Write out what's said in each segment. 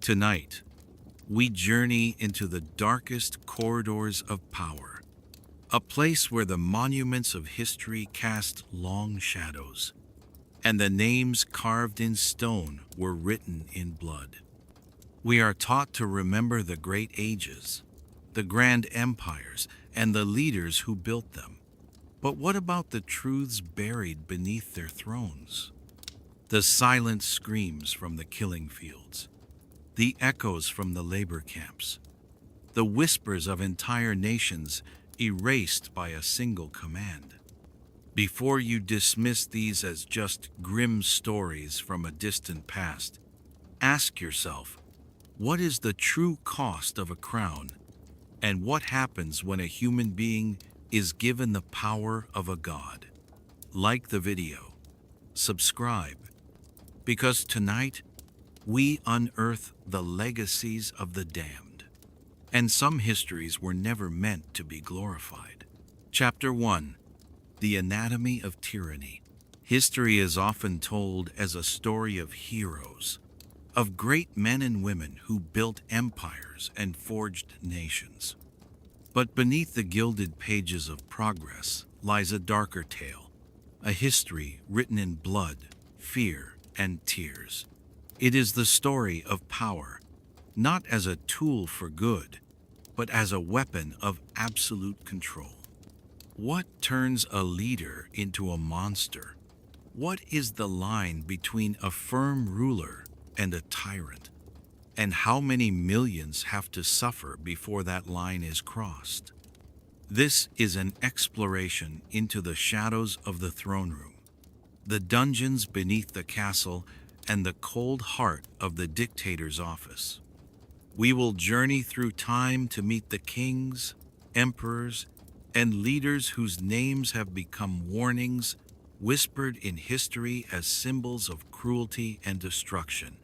Tonight, we journey into the darkest corridors of power, a place where the monuments of history cast long shadows, and the names carved in stone were written in blood. We are taught to remember the great ages, the grand empires, and the leaders who built them. But what about the truths buried beneath their thrones? The silent screams from the killing fields, the echoes from the labor camps, the whispers of entire nations erased by a single command. Before you dismiss these as just grim stories from a distant past, ask yourself, what is the true cost of a crown, and what happens when a human being is given the power of a god? Like the video, subscribe, because tonight we unearth the legacies of the damned, and some histories were never meant to be glorified. Chapter 1: The Anatomy of Tyranny. History is often told as a story of heroes, of great men and women who built empires and forged nations. But beneath the gilded pages of progress lies a darker tale, a history written in blood, fear, and tears. It is the story of power, not as a tool for good, but as a weapon of absolute control. What turns a leader into a monster? What is the line between a firm ruler and a tyrant? And how many millions have to suffer before that line is crossed? This is an exploration into the shadows of the throne room, the dungeons beneath the castle, and the cold heart of the dictator's office. We will journey through time to meet the kings, emperors, and leaders whose names have become warnings whispered in history as symbols of cruelty and destruction.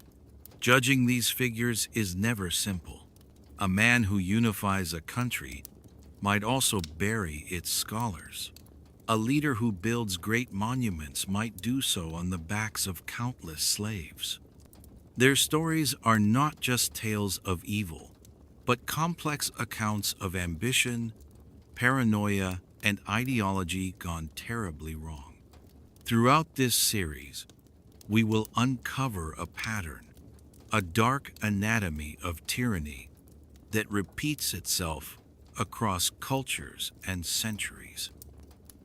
Judging these figures is never simple. A man who unifies a country might also bury its scholars. A leader who builds great monuments might do so on the backs of countless slaves. Their stories are not just tales of evil, but complex accounts of ambition, paranoia, and ideology gone terribly wrong. Throughout this series, we will uncover a pattern, a dark anatomy of tyranny that repeats itself across cultures and centuries.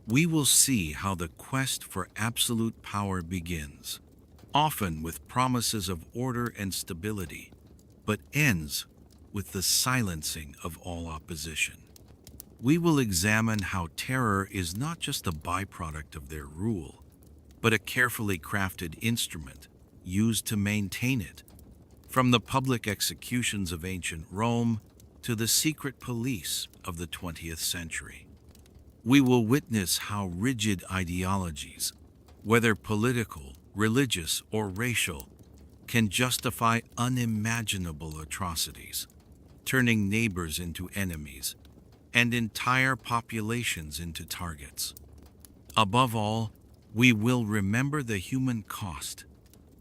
We will see how the quest for absolute power begins, often with promises of order and stability, but ends with the silencing of all opposition. We will examine how terror is not just a byproduct of their rule, but a carefully crafted instrument used to maintain it. From the public executions of ancient Rome to the secret police of the 20th century. We will witness how rigid ideologies, whether political, religious, or racial, can justify unimaginable atrocities, turning neighbors into enemies and entire populations into targets. Above all, we will remember the human cost,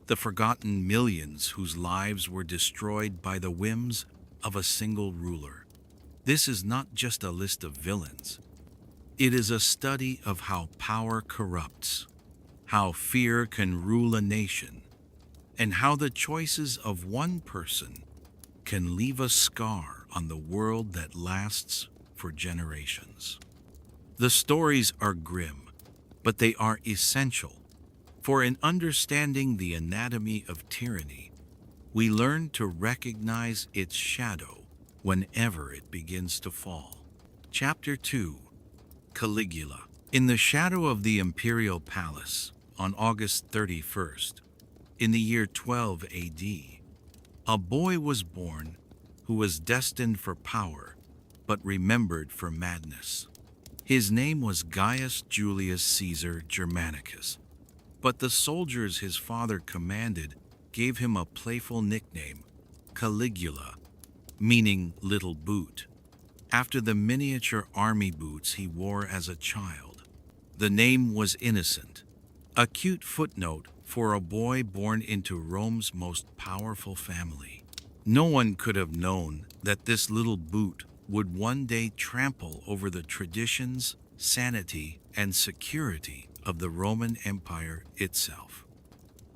the forgotten millions whose lives were destroyed by the whims of a single ruler. This is not just a list of villains. It is a study of how power corrupts, how fear can rule a nation, and how the choices of one person can leave a scar on the world that lasts for generations. The stories are grim, but they are essential, for in understanding the anatomy of tyranny, we learn to recognize its shadow whenever it begins to fall. Chapter 2: Caligula. In the shadow of the imperial palace, on August 31st, in the year 12 AD, a boy was born who was destined for power, but remembered for madness. His name was Gaius Julius Caesar Germanicus, but the soldiers his father commanded gave him a playful nickname, Caligula, meaning little boot, after the miniature army boots he wore as a child. The name was innocent, a cute footnote for a boy born into Rome's most powerful family. No one could have known that this little boot would one day trample over the traditions, sanity, and security of the Roman Empire itself.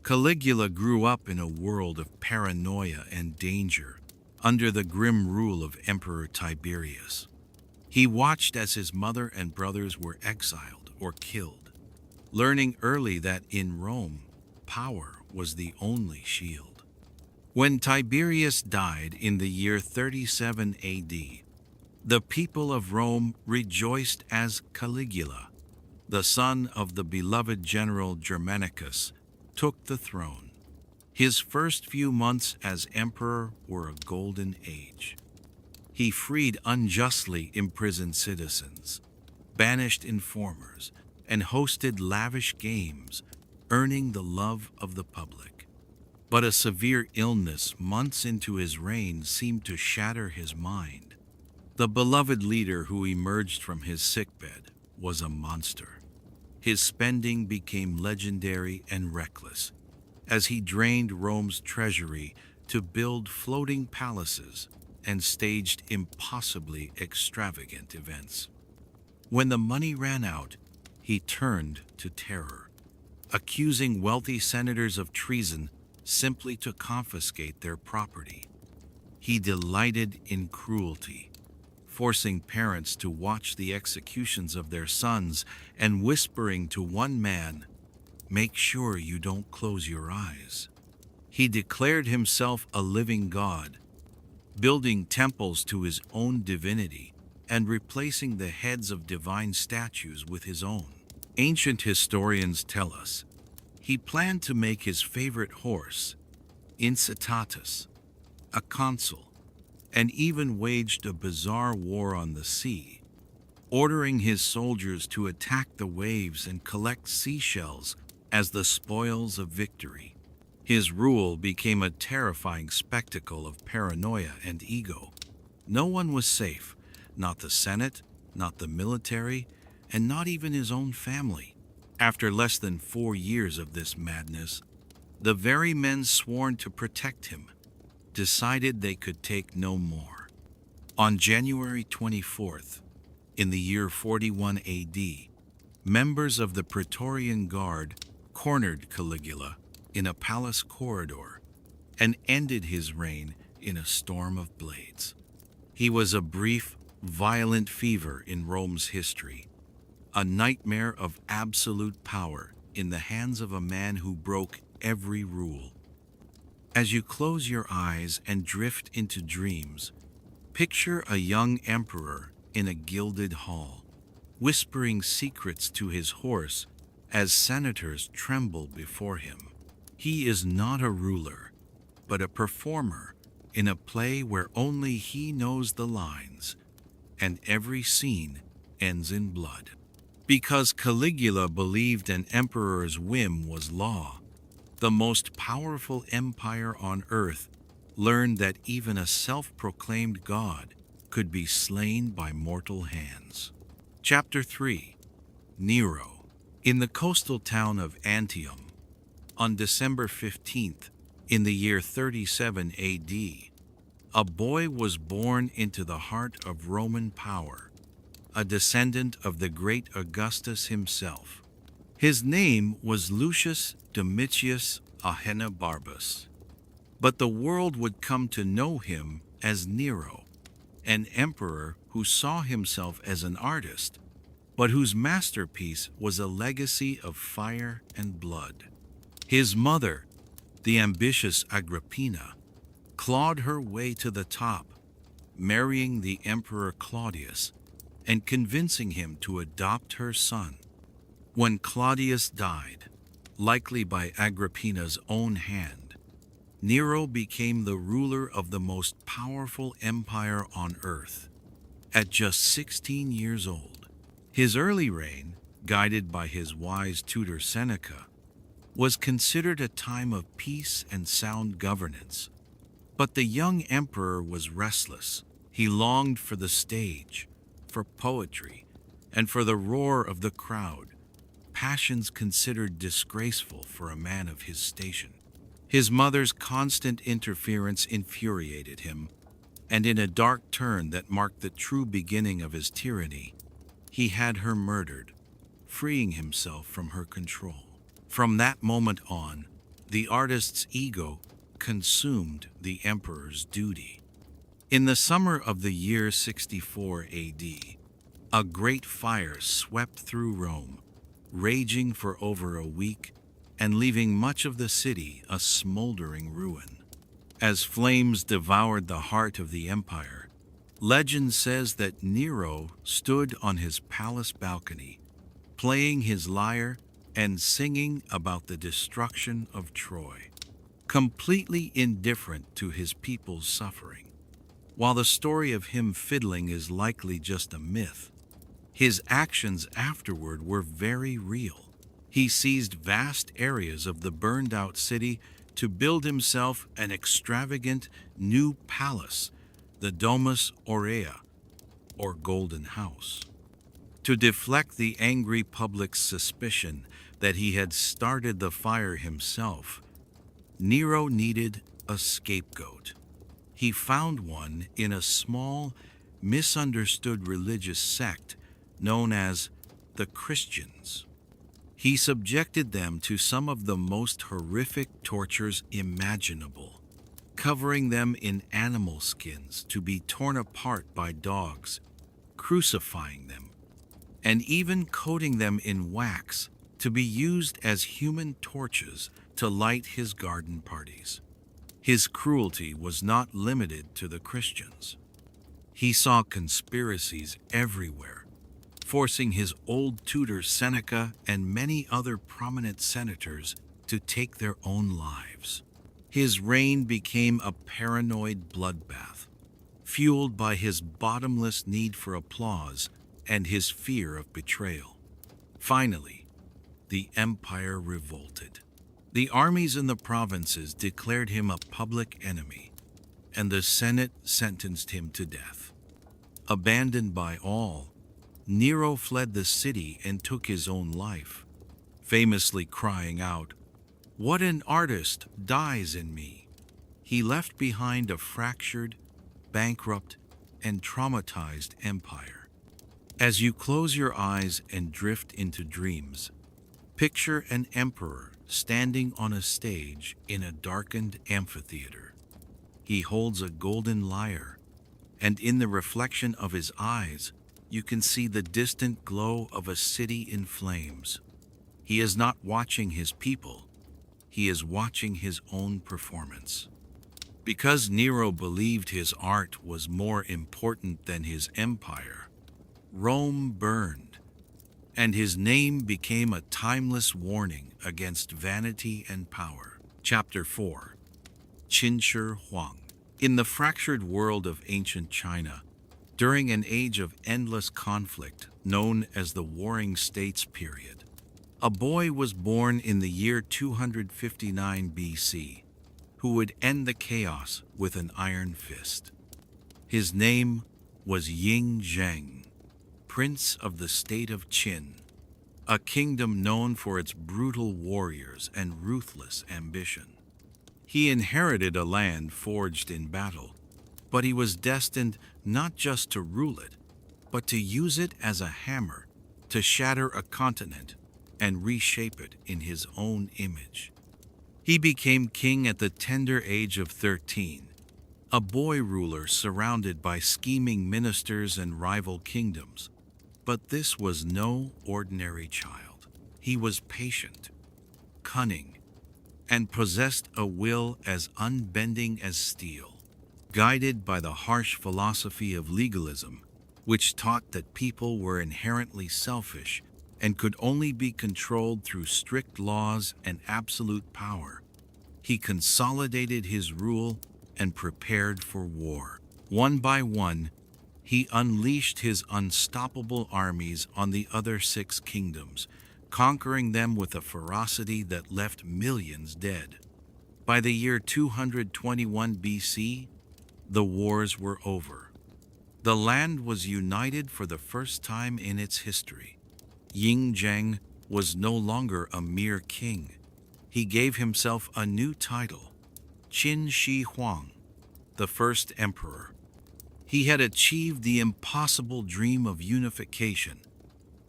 Caligula grew up in a world of paranoia and danger under the grim rule of Emperor Tiberius. He watched as his mother and brothers were exiled or killed, learning early that in Rome, power was the only shield. When Tiberius died in the year 37 AD, the people of Rome rejoiced as Caligula, the son of the beloved general Germanicus, took the throne. His first few months as emperor were a golden age. He freed unjustly imprisoned citizens, banished informers, and hosted lavish games, earning the love of the public. But a severe illness months into his reign seemed to shatter his mind. The beloved leader who emerged from his sickbed was a monster. His spending became legendary and reckless, as he drained Rome's treasury to build floating palaces and staged impossibly extravagant events. When the money ran out, he turned to terror, accusing wealthy senators of treason simply to confiscate their property. He delighted in cruelty, forcing parents to watch the executions of their sons and whispering to one man, "Make sure you don't close your eyes." He declared himself a living god, building temples to his own divinity and replacing the heads of divine statues with his own. Ancient historians tell us he planned to make his favorite horse, Incitatus, a consul, and even waged a bizarre war on the sea, ordering his soldiers to attack the waves and collect seashells as the spoils of victory. His rule became a terrifying spectacle of paranoia and ego. No one was safe, not the Senate, not the military, and not even his own family. After less than 4 years of this madness, the very men sworn to protect him decided they could take no more. On January 24th, in the year 41 AD, members of the Praetorian Guard cornered Caligula in a palace corridor and ended his reign in a storm of blades. He was a brief, violent fever in Rome's history, a nightmare of absolute power in the hands of a man who broke every rule. As you close your eyes and drift into dreams, picture a young emperor in a gilded hall, whispering secrets to his horse as senators tremble before him. He is not a ruler, but a performer in a play where only he knows the lines, and every scene ends in blood. Because Caligula believed an emperor's whim was law, the most powerful empire on earth learned that even a self-proclaimed god could be slain by mortal hands. Chapter 3. Nero. In the coastal town of Antium, on December 15th, in the year 37 AD, a boy was born into the heart of Roman power, a descendant of the great Augustus himself. His name was Lucius Domitius Ahenobarbus, but the world would come to know him as Nero, an emperor who saw himself as an artist, but whose masterpiece was a legacy of fire and blood. His mother, the ambitious Agrippina, clawed her way to the top, marrying the Emperor Claudius and convincing him to adopt her son. When Claudius died, likely by Agrippina's own hand, Nero became the ruler of the most powerful empire on earth. At just 16 years old, his early reign, guided by his wise tutor Seneca, was considered a time of peace and sound governance. But the young emperor was restless. He longed for the stage, for poetry, and for the roar of the crowd, passions considered disgraceful for a man of his station. His mother's constant interference infuriated him, and in a dark turn that marked the true beginning of his tyranny, he had her murdered, freeing himself from her control. From that moment on, the artist's ego consumed the emperor's duty. In the summer of the year 64 AD, a great fire swept through Rome, raging for over a week and leaving much of the city a smoldering ruin. As flames devoured the heart of the empire, legend says that Nero stood on his palace balcony, playing his lyre and singing about the destruction of Troy, completely indifferent to his people's suffering. While the story of him fiddling is likely just a myth, his actions afterward were very real. He seized vast areas of the burned-out city to build himself an extravagant new palace, the Domus Aurea, or Golden House. To deflect the angry public's suspicion that he had started the fire himself, Nero needed a scapegoat. He found one in a small, misunderstood religious sect known as the Christians. He subjected them to some of the most horrific tortures imaginable, covering them in animal skins to be torn apart by dogs, crucifying them, and even coating them in wax to be used as human torches to light his garden parties. His cruelty was not limited to the Christians. He saw conspiracies everywhere, forcing his old tutor Seneca and many other prominent senators to take their own lives. His reign became a paranoid bloodbath, fueled by his bottomless need for applause and his fear of betrayal. Finally, the empire revolted. The armies in the provinces declared him a public enemy, and the Senate sentenced him to death. Abandoned by all, Nero fled the city and took his own life, famously crying out, "What an artist dies in me!" He left behind a fractured, bankrupt, and traumatized empire. As you close your eyes and drift into dreams, picture an emperor standing on a stage in a darkened amphitheater. He holds a golden lyre, and in the reflection of his eyes, you can see the distant glow of a city in flames. He is not watching his people, he is watching his own performance. Because Nero believed his art was more important than his empire, Rome burned, and his name became a timeless warning against vanity and power. Chapter 4. Qin Shi Huang. In the fractured world of ancient China, during an age of endless conflict known as the Warring States period, a boy was born in the year 259 BC who would end the chaos with an iron fist. His name was Ying Zheng, Prince of the state of Qin, a kingdom known for its brutal warriors and ruthless ambition. He inherited a land forged in battle, but he was destined not just to rule it, but to use it as a hammer to shatter a continent and reshape it in his own image. He became king at the tender age of 13, a boy ruler surrounded by scheming ministers and rival kingdoms. But this was no ordinary child. He was patient, cunning, and possessed a will as unbending as steel. Guided by the harsh philosophy of legalism, which taught that people were inherently selfish and could only be controlled through strict laws and absolute power, he consolidated his rule and prepared for war. One by one, he unleashed his unstoppable armies on the other 6 kingdoms, conquering them with a ferocity that left millions dead. By the year 221 BC, the wars were over. The land was united for the first time in its history. Ying Zheng was no longer a mere king. he gave himself a new title, Qin Shi Huang, the first emperor. He had achieved the impossible dream of unification,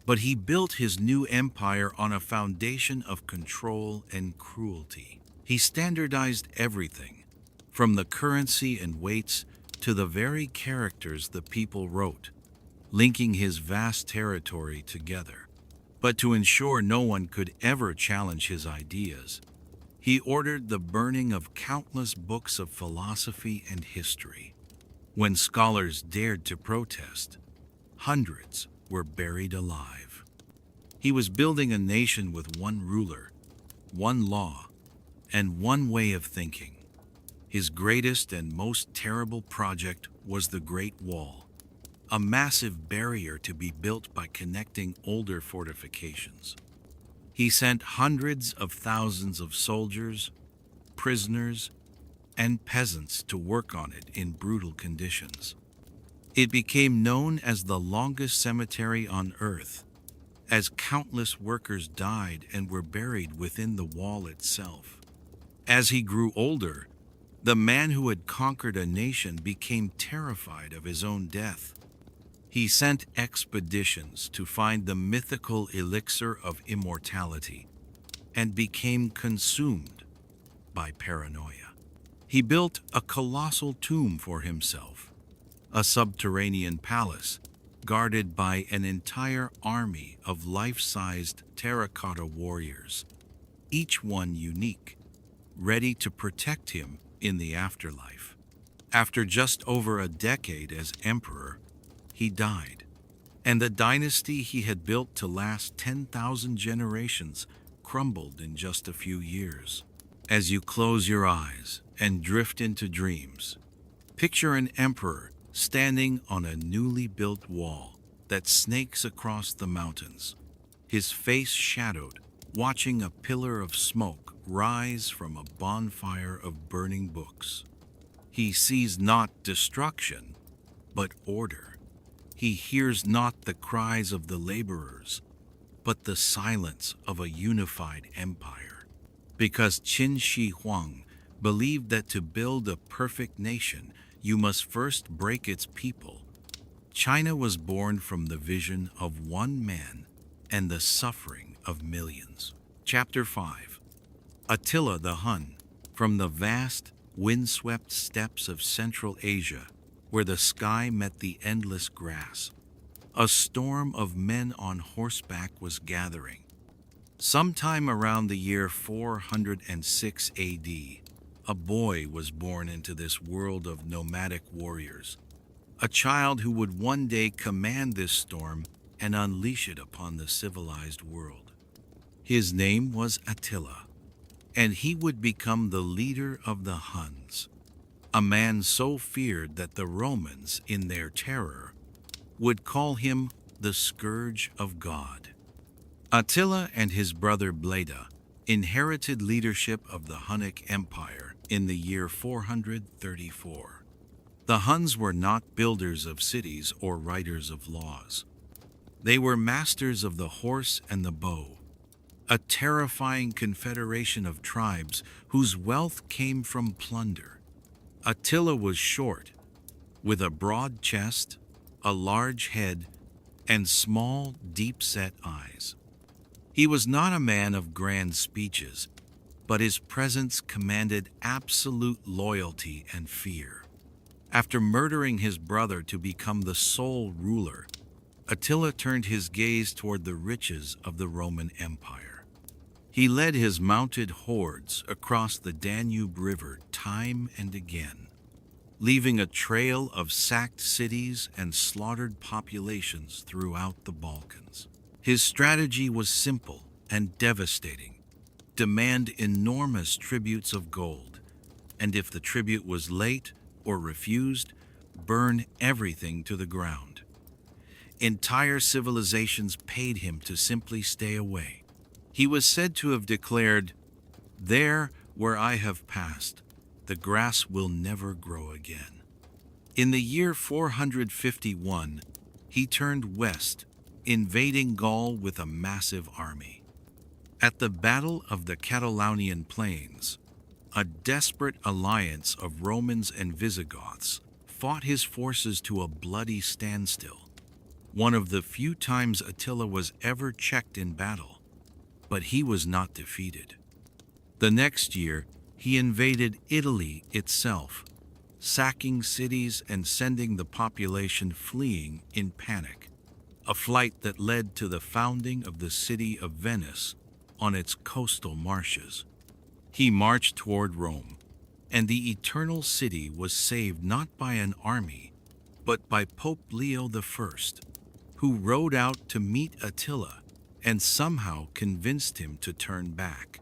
but he built his new empire on a foundation of control and cruelty. He standardized everything, from the currency and weights to the very characters the people wrote, linking his vast territory together. But to ensure no one could ever challenge his ideas, he ordered the burning of countless books of philosophy and history. When scholars dared to protest, hundreds were buried alive. He was building a nation with one ruler, one law, and one way of thinking. His greatest and most terrible project was the Great Wall, a massive barrier to be built by connecting older fortifications. He sent hundreds of thousands of soldiers, prisoners, and peasants to work on it in brutal conditions. It became known as the longest cemetery on Earth, as countless workers died and were buried within the wall itself. As he grew older, the man who had conquered a nation became terrified of his own death. He sent expeditions to find the mythical elixir of immortality and became consumed by paranoia. He built a colossal tomb for himself, a subterranean palace guarded by an entire army of life-sized terracotta warriors, each one unique, ready to protect him in the afterlife. After just over a decade as emperor, he died, and the dynasty he had built to last 10,000 generations crumbled in just a few years. As you close your eyes and drift into dreams, picture an emperor standing on a newly built wall that snakes across the mountains, his face shadowed, watching a pillar of smoke rise from a bonfire of burning books. He sees not destruction, but order. He hears not the cries of the laborers, but the silence of a unified empire. Because Qin Shi Huang believed that to build a perfect nation, you must first break its people, China was born from the vision of one man and the suffering of millions. Chapter 5. Attila the Hun. From the vast, windswept steppes of Central Asia, where the sky met the endless grass, a storm of men on horseback was gathering. Sometime around the year 406 AD, a boy was born into this world of nomadic warriors, a child who would one day command this storm and unleash it upon the civilized world. His name was Attila, and he would become the leader of the Huns, a man so feared that the Romans, in their terror, would call him the Scourge of God. Attila and his brother Bleda inherited leadership of the Hunnic Empire in the year 434. The Huns were not builders of cities or writers of laws. They were masters of the horse and the bow, a terrifying confederation of tribes whose wealth came from plunder. Attila was short, with a broad chest, a large head, and small, deep-set eyes. He was not a man of grand speeches, but his presence commanded absolute loyalty and fear. After murdering his brother to become the sole ruler, Attila turned his gaze toward the riches of the Roman Empire. He led his mounted hordes across the Danube River time and again, leaving a trail of sacked cities and slaughtered populations throughout the Balkans. His strategy was simple and devastating: demand enormous tributes of gold, and if the tribute was late or refused, burn everything to the ground. Entire civilizations paid him to simply stay away. He was said to have declared, "There where I have passed, the grass will never grow again." In the year 451, he turned west, invading Gaul with a massive army. At the Battle of the Catalonian Plains, a desperate alliance of Romans and Visigoths fought his forces to a bloody standstill, one of the few times Attila was ever checked in battle. But he was not defeated. The next year, he invaded Italy itself, sacking cities and sending the population fleeing in panic, a flight that led to the founding of the city of Venice on its coastal marshes. He marched toward Rome, and the Eternal City was saved not by an army, but by Pope Leo I, who rode out to meet Attila and somehow convinced him to turn back.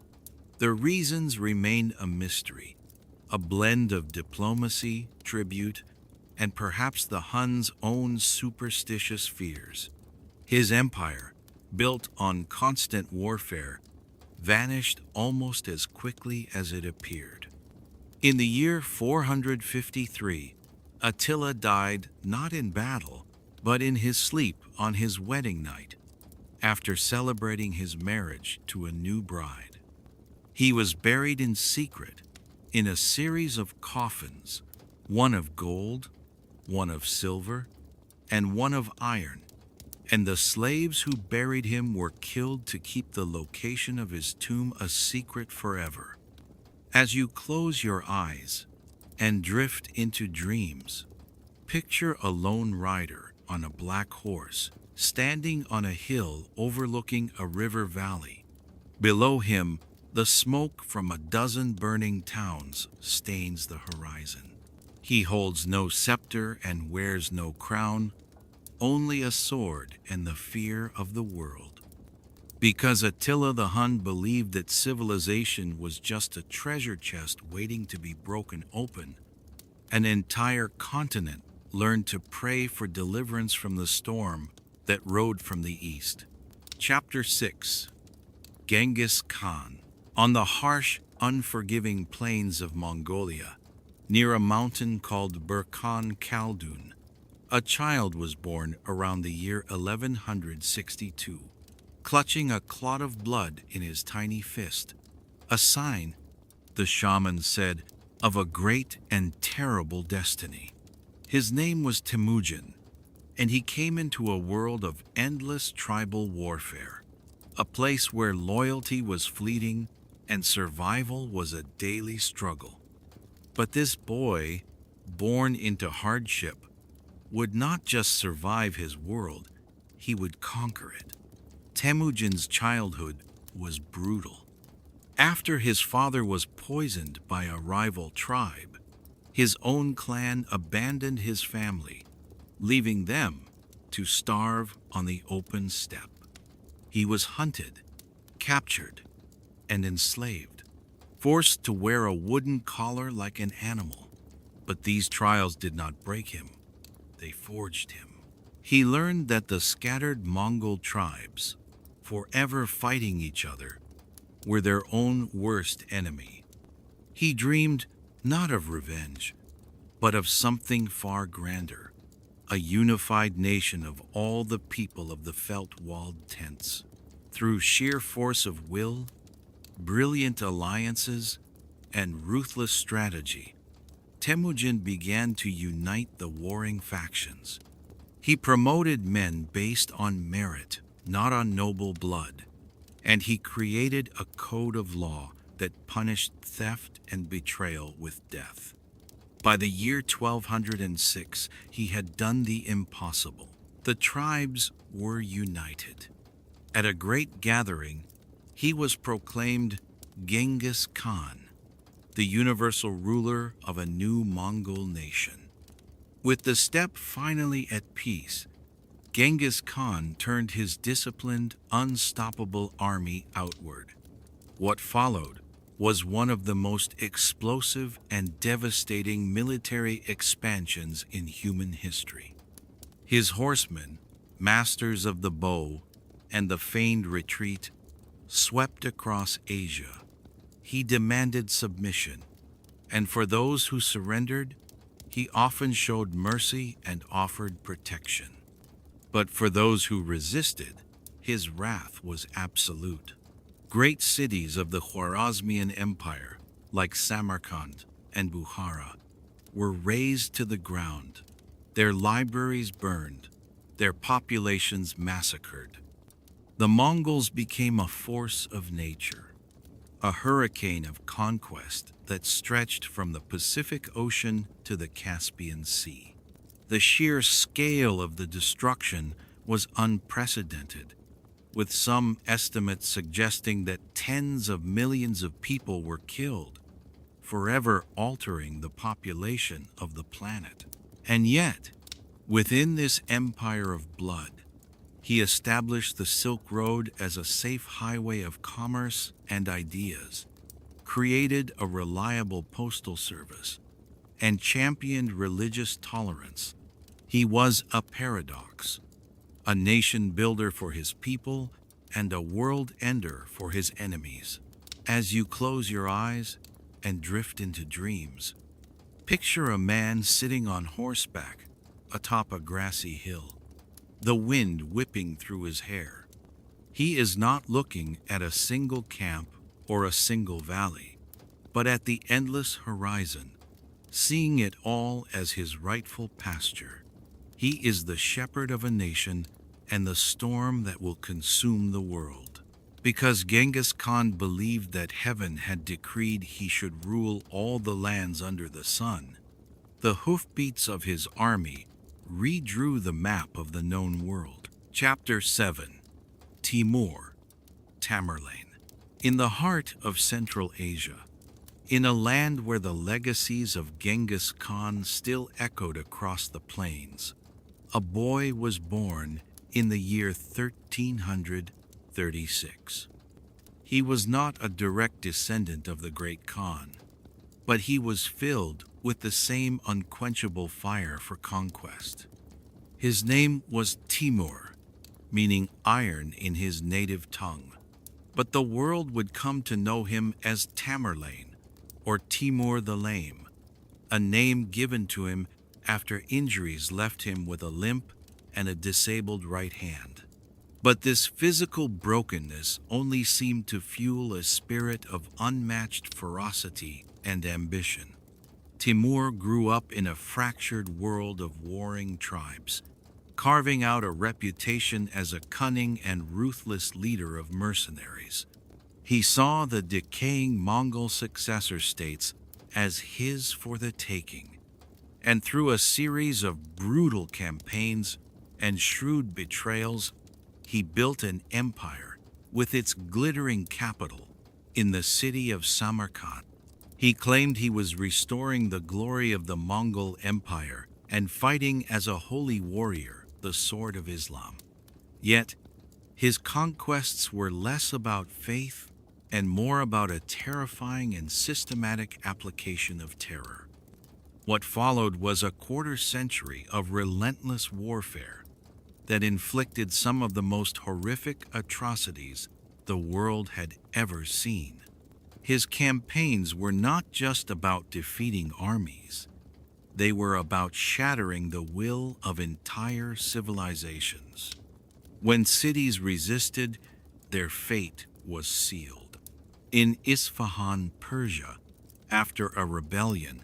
The reasons remain a mystery, a blend of diplomacy, tribute, and perhaps the Huns' own superstitious fears. His empire, built on constant warfare, vanished almost as quickly as it appeared. In the year 453, Attila died not in battle, but in his sleep on his wedding night, after celebrating his marriage to a new bride. He was buried in secret in a series of coffins, one of gold, one of silver, and one of iron, and the slaves who buried him were killed to keep the location of his tomb a secret forever. As you close your eyes and drift into dreams, picture a lone rider on a black horse, standing on a hill overlooking a river valley. Below him, the smoke from a dozen burning towns stains the horizon. He holds no scepter and wears no crown, only a sword and the fear of the world. Because Attila the Hun believed that civilization was just a treasure chest waiting to be broken open, an entire continent learned to pray for deliverance from the storm that rode from the east. Chapter 6. Genghis Khan. On the harsh, unforgiving plains of Mongolia, near a mountain called Burkhan Khaldun, a child was born around the year 1162, clutching a clot of blood in his tiny fist, a sign, the shaman said, of a great and terrible destiny. His name was Temujin, and he came into a world of endless tribal warfare, a place where loyalty was fleeting and survival was a daily struggle. But this boy, born into hardship, would not just survive his world, he would conquer it. Temujin's childhood was brutal. After his father was poisoned by a rival tribe, his own clan abandoned his family, leaving them to starve on the open steppe. He was hunted, captured, and enslaved, forced to wear a wooden collar like an animal. But these trials did not break him, they forged him. He learned that the scattered Mongol tribes, forever fighting each other, were their own worst enemy. He dreamed not of revenge, but of something far grander, a unified nation of all the people of the felt-walled tents. Through sheer force of will, brilliant alliances, and ruthless strategy, Temujin began to unite the warring factions. He promoted men based on merit, not on noble blood, and he created a code of law that punished theft and betrayal with death. By the year 1206, he had done the impossible. The tribes were united. At a great gathering, he was proclaimed Genghis Khan, the universal ruler of a new Mongol nation. With the steppe finally at peace, Genghis Khan turned his disciplined, unstoppable army outward. What followed was one of the most explosive and devastating military expansions in human history. His horsemen, masters of the bow and the feigned retreat, swept across Asia. He demanded submission, and for those who surrendered, he often showed mercy and offered protection. But for those who resisted, his wrath was absolute. Great cities of the Khwarezmian Empire, like Samarkand and Bukhara, were razed to the ground, their libraries burned, their populations massacred. The Mongols became a force of nature, a hurricane of conquest that stretched from the Pacific Ocean to the Caspian Sea. The sheer scale of the destruction was unprecedented, with some estimates suggesting that tens of millions of people were killed, forever altering the population of the planet. And yet, within this empire of blood, he established the Silk Road as a safe highway of commerce and ideas, created a reliable postal service, and championed religious tolerance. He was a paradox, a nation builder for his people and a world ender for his enemies. As you close your eyes and drift into dreams, picture a man sitting on horseback atop a grassy hill, the wind whipping through his hair. He is not looking at a single camp or a single valley, but at the endless horizon, seeing it all as his rightful pasture. He is the shepherd of a nation and the storm that will consume the world. Because Genghis Khan believed that heaven had decreed he should rule all the lands under the sun, the hoofbeats of his army redrew the map of the known world. Chapter 7. Timur, Tamerlane. In the heart of Central Asia, in a land where the legacies of Genghis Khan still echoed across the plains, a boy was born in the year 1336. He was not a direct descendant of the great Khan, but he was filled with the same unquenchable fire for conquest. His name was Timur, meaning iron in his native tongue, but the world would come to know him as Tamerlane, or Timur the Lame, a name given to him after injuries left him with a limp and a disabled right hand. But this physical brokenness only seemed to fuel a spirit of unmatched ferocity and ambition. Timur grew up in a fractured world of warring tribes, carving out a reputation as a cunning and ruthless leader of mercenaries. He saw the decaying Mongol successor states as his for the taking, and through a series of brutal campaigns and shrewd betrayals, he built an empire with its glittering capital in the city of Samarkand. He claimed he was restoring the glory of the Mongol Empire and fighting as a holy warrior, the sword of Islam. Yet, his conquests were less about faith and more about a terrifying and systematic application of terror. What followed was a quarter century of relentless warfare that inflicted some of the most horrific atrocities the world had ever seen. His campaigns were not just about defeating armies. They were about shattering the will of entire civilizations. When cities resisted, their fate was sealed. In Isfahan, Persia, after a rebellion,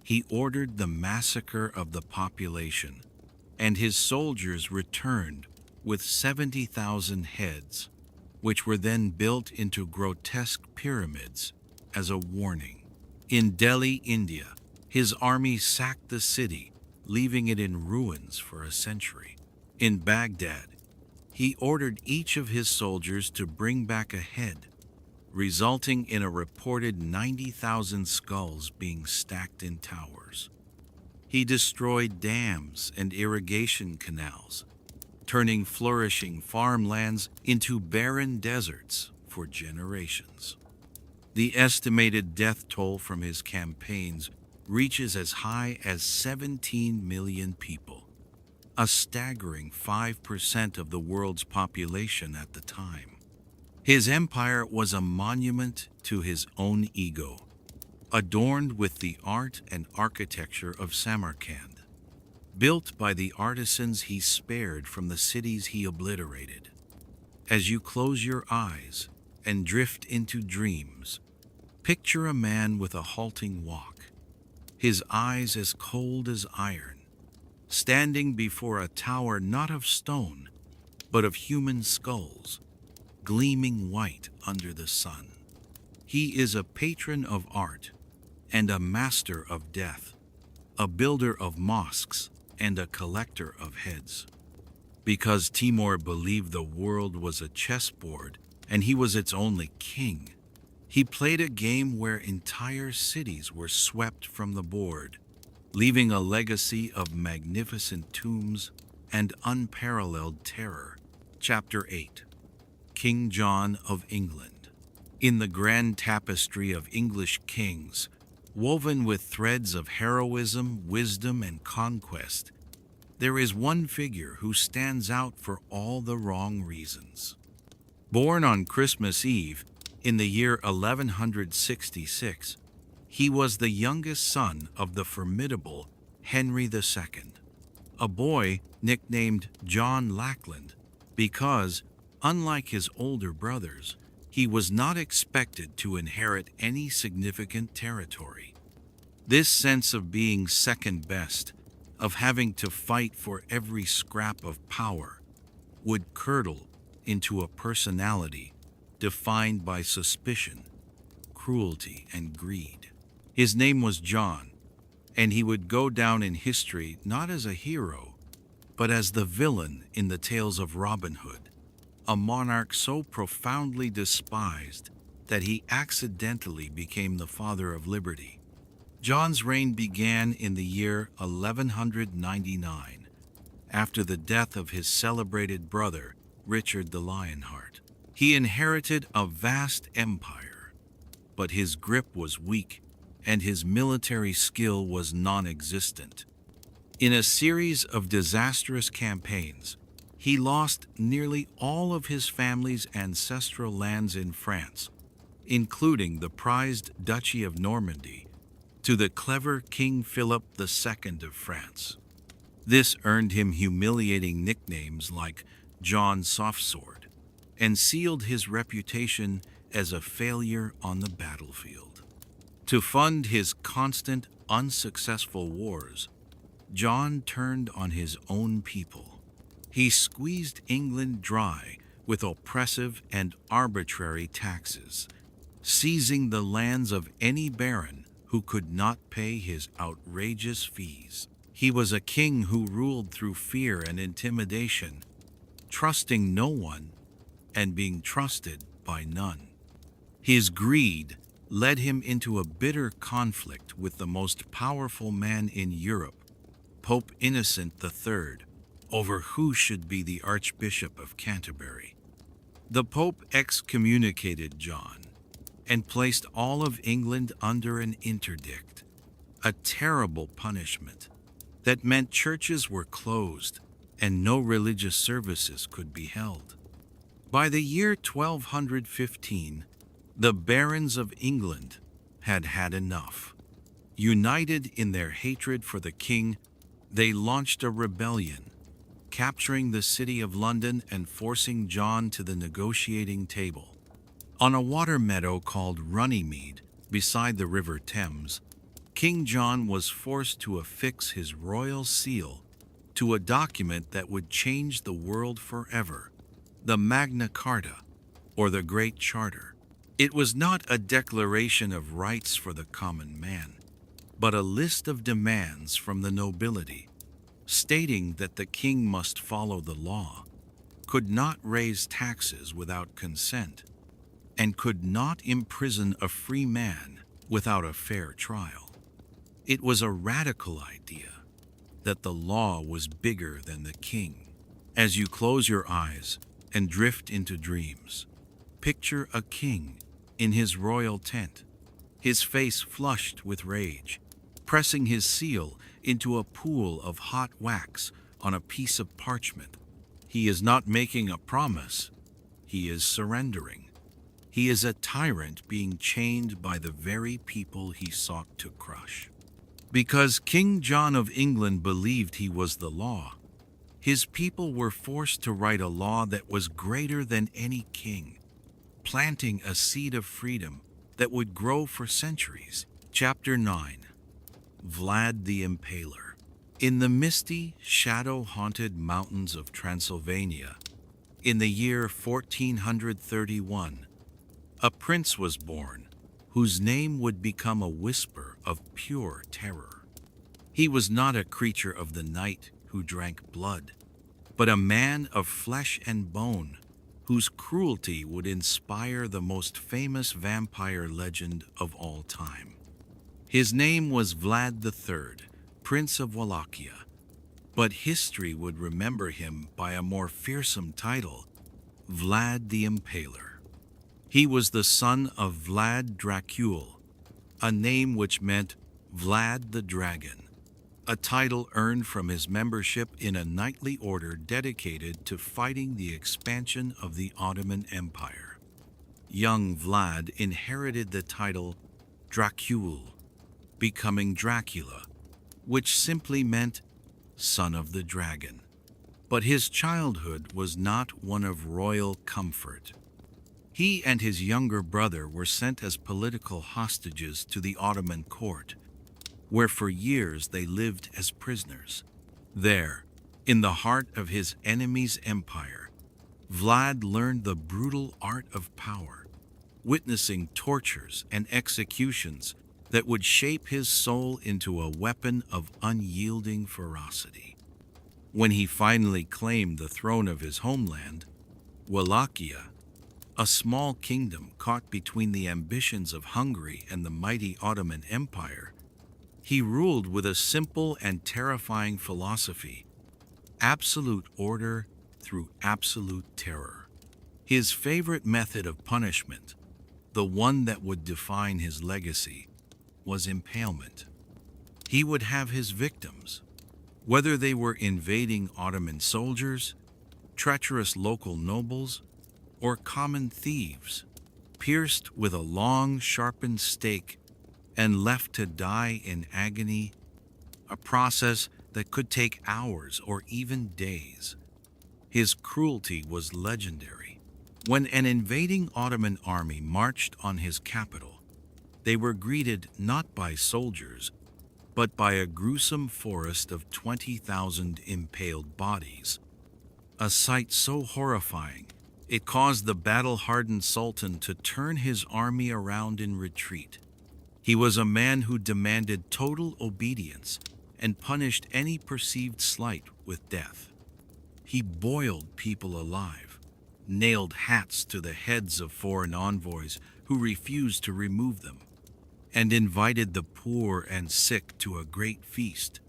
he ordered the massacre of the population, and his soldiers returned with 70,000 heads, which were then built into grotesque pyramids as a warning. In Delhi, India, his army sacked the city, leaving it in ruins for a century. In Baghdad, he ordered each of his soldiers to bring back a head, resulting in a reported 90,000 skulls being stacked in towers. He destroyed dams and irrigation canals, turning flourishing farmlands into barren deserts for generations. The estimated death toll from his campaigns reaches as high as 17 million people, a staggering 5% of the world's population at the time. His empire was a monument to his own ego, adorned with the art and architecture of Samarkand, built by the artisans he spared from the cities he obliterated. As you close your eyes and drift into dreams. Picture a man with a halting walk, his eyes as cold as iron, standing before a tower not of stone, but of human skulls, gleaming white under the sun. He is a patron of art and a master of death, a builder of mosques and a collector of heads. Because Timur believed the world was a chessboard and he was its only king, he played a game where entire cities were swept from the board, leaving a legacy of magnificent tombs and unparalleled terror. Chapter 8. King John of England. In the grand tapestry of English kings, woven with threads of heroism, wisdom, and conquest, there is one figure who stands out for all the wrong reasons. Born on Christmas Eve in the year 1166, he was the youngest son of the formidable Henry II, a boy nicknamed John Lackland because, unlike his older brothers, he was not expected to inherit any significant territory. This sense of being second best, of having to fight for every scrap of power, would curdle into a personality defined by suspicion, cruelty, and greed. His name was John, and he would go down in history not as a hero, but as the villain in the tales of Robin Hood, a monarch so profoundly despised that he accidentally became the father of liberty. John's reign began in the year 1199, after the death of his celebrated brother, Richard the Lionheart. He inherited a vast empire, but his grip was weak and his military skill was non-existent. In a series of disastrous campaigns, he lost nearly all of his family's ancestral lands in France, including the prized Duchy of Normandy, to the clever King Philip II of France. This earned him humiliating nicknames like John Softsword and sealed his reputation as a failure on the battlefield. To fund his constant, unsuccessful wars, John turned on his own people. He squeezed England dry with oppressive and arbitrary taxes, seizing the lands of any baron who could not pay his outrageous fees. He was a king who ruled through fear and intimidation, trusting no one and being trusted by none. His greed led him into a bitter conflict with the most powerful man in Europe, Pope Innocent III, over who should be the Archbishop of Canterbury. The Pope excommunicated John and placed all of England under an interdict, a terrible punishment that meant churches were closed and no religious services could be held. By the year 1215, the barons of England had had enough. United in their hatred for the king, they launched a rebellion, capturing the city of London and forcing John to the negotiating table. On a water meadow called Runnymede, beside the River Thames, King John was forced to affix his royal seal to a document that would change the world forever, the Magna Carta, or the Great Charter. It was not a declaration of rights for the common man, but a list of demands from the nobility, stating that the king must follow the law, could not raise taxes without consent, and could not imprison a free man without a fair trial. It was a radical idea that the law was bigger than the king. As you close your eyes and drift into dreams, picture a king in his royal tent, his face flushed with rage, pressing his seal into a pool of hot wax on a piece of parchment. He is not making a promise, he is surrendering. He is a tyrant being chained by the very people he sought to crush. Because King John of England believed he was the law, his people were forced to write a law that was greater than any king. planting a seed of freedom that would grow for centuries. Chapter 9. Vlad the Impaler. In the misty, shadow-haunted mountains of Transylvania, in the year 1431, a prince was born whose name would become a whisper of pure terror. He was not a creature of the night who drank blood, but a man of flesh and bone whose cruelty would inspire the most famous vampire legend of all time. His name was Vlad III, Prince of Wallachia, but history would remember him by a more fearsome title, Vlad the Impaler. He was the son of Vlad Dracul, a name which meant Vlad the Dragon, a title earned from his membership in a knightly order dedicated to fighting the expansion of the Ottoman Empire. Young Vlad inherited the title Dracul, becoming Dracula, which simply meant son of the dragon. But his childhood was not one of royal comfort. He and his younger brother were sent as political hostages to the Ottoman court, where for years they lived as prisoners. There, in the heart of his enemy's empire, Vlad learned the brutal art of power, witnessing tortures and executions that would shape his soul into a weapon of unyielding ferocity. When he finally claimed the throne of his homeland, Wallachia, a small kingdom caught between the ambitions of Hungary and the mighty Ottoman Empire, he ruled with a simple and terrifying philosophy: absolute order through absolute terror. His favorite method of punishment, the one that would define his legacy, was impalement. He would have his victims, whether they were invading Ottoman soldiers, treacherous local nobles, or common thieves, pierced with a long, sharpened stake and left to die in agony, a process that could take hours or even days. His cruelty was legendary. When an invading Ottoman army marched on his capital, they were greeted not by soldiers, but by a gruesome forest of 20,000 impaled bodies, a sight so horrifying it caused the battle-hardened Sultan to turn his army around in retreat. He was a man who demanded total obedience and punished any perceived slight with death. He boiled people alive, nailed hats to the heads of foreign envoys who refused to remove them, and invited the poor and sick to a great feast,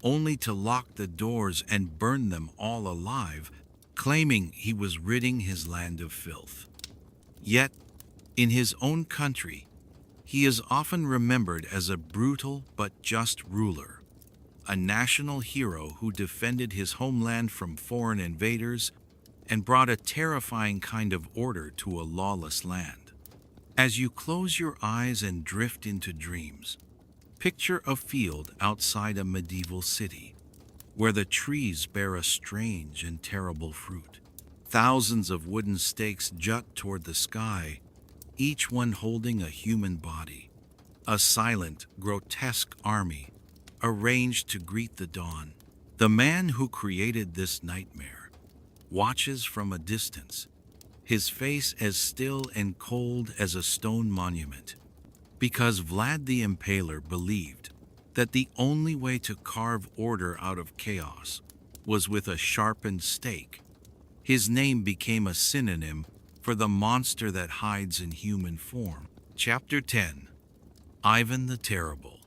only to lock the doors and burn them all alive, claiming he was ridding his land of filth. Yet, in his own country, he is often remembered as a brutal but just ruler, a national hero who defended his homeland from foreign invaders and brought a terrifying kind of order to a lawless land. As you close your eyes and drift into dreams, picture a field outside a medieval city, where the trees bear a strange and terrible fruit. Thousands of wooden stakes jut toward the sky, each one holding a human body, a silent, grotesque army arranged to greet the dawn. The man who created this nightmare watches from a distance, his face as still and cold as a stone monument, because Vlad the Impaler believed that the only way to carve order out of chaos was with a sharpened stake. His name became a synonym for the monster that hides in human form. Chapter 10. Ivan the Terrible.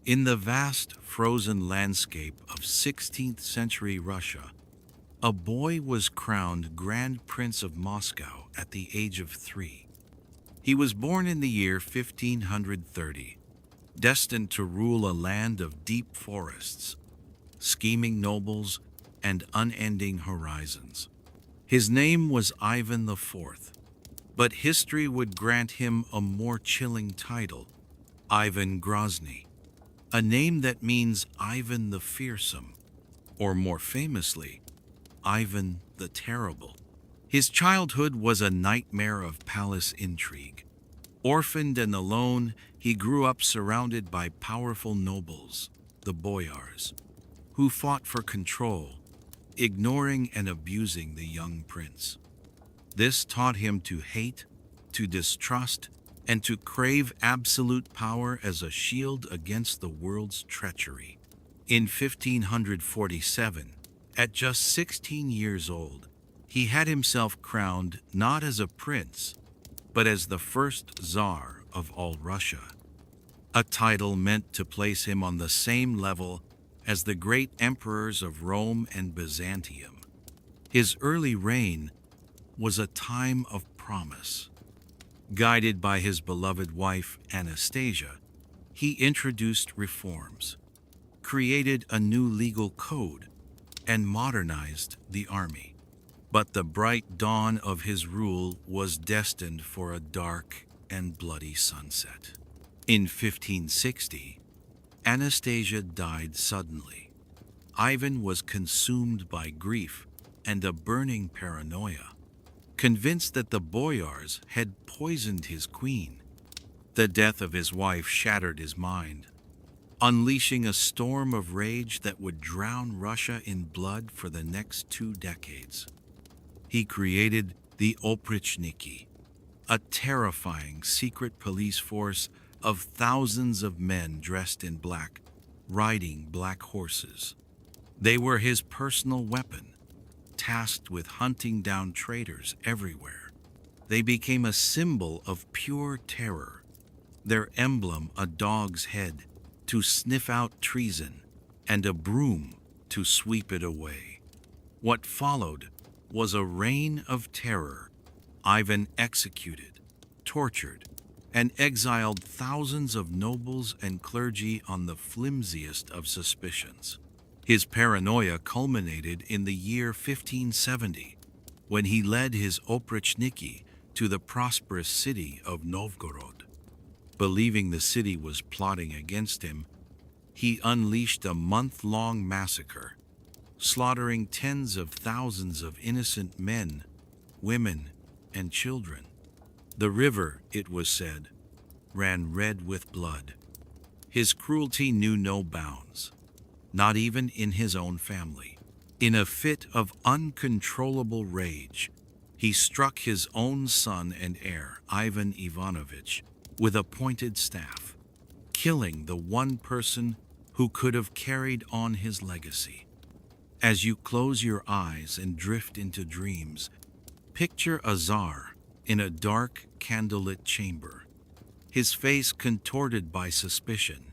In the vast, frozen landscape of 16th century Russia, a boy was crowned Grand Prince of Moscow at the age of 3. He was born in the year 1530, destined to rule a land of deep forests, scheming nobles, and unending horizons. His name was Ivan IV, but history would grant him a more chilling title, Ivan Grozny, a name that means Ivan the Fearsome, or more famously, Ivan the Terrible. His childhood was a nightmare of palace intrigue. Orphaned and alone, he grew up surrounded by powerful nobles, the boyars, who fought for control, ignoring and abusing the young prince. This taught him to hate, to distrust, and to crave absolute power as a shield against the world's treachery. In 1547, at just 16 years old, he had himself crowned not as a prince, but as the first Tsar of all Russia, a title meant to place him on the same level as the great emperors of Rome and Byzantium. His early reign was a time of promise. Guided by his beloved wife Anastasia, he introduced reforms, created a new legal code, and modernized the army. But the bright dawn of his rule was destined for a dark and bloody sunset. In 1560, Anastasia died suddenly. Ivan was consumed by grief and a burning paranoia, convinced that the boyars had poisoned his queen. The death of his wife shattered his mind, unleashing a storm of rage that would drown Russia in blood for the next 2 decades. He created the Oprichniki, a terrifying secret police force of thousands of men dressed in black, riding black horses. They were his personal weapon, tasked with hunting down traitors everywhere. They became a symbol of pure terror, their emblem a dog's head to sniff out treason and a broom to sweep it away. What followed was a reign of terror. Ivan executed, tortured, and exiled thousands of nobles and clergy on the flimsiest of suspicions. His paranoia culminated in the year 1570, when he led his Oprichniki to the prosperous city of Novgorod. Believing the city was plotting against him, he unleashed a month-long massacre, slaughtering tens of thousands of innocent men, women, and children. The river, it was said, ran red with blood. His cruelty knew no bounds, not even in his own family. In a fit of uncontrollable rage, he struck his own son and heir, Ivan Ivanovich, with a pointed staff, killing the one person who could have carried on his legacy. As you close your eyes and drift into dreams, picture a Tsar in a dark, candlelit chamber, his face contorted by suspicion,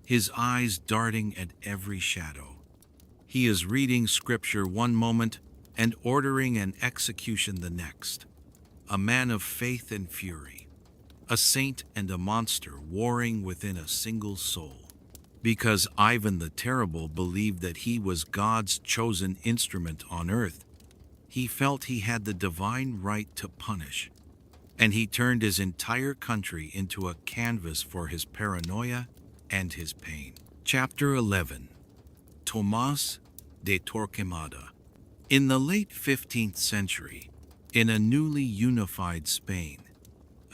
his eyes darting at every shadow. He is reading scripture one moment and ordering an execution the next, a man of faith and fury, a saint and a monster warring within a single soul. Because Ivan the Terrible believed that he was God's chosen instrument on earth, he felt he had the divine right to punish, and he turned his entire country into a canvas for his paranoia and his pain. Chapter 11. Tomás de Torquemada. In the late 15th century, in a newly unified Spain,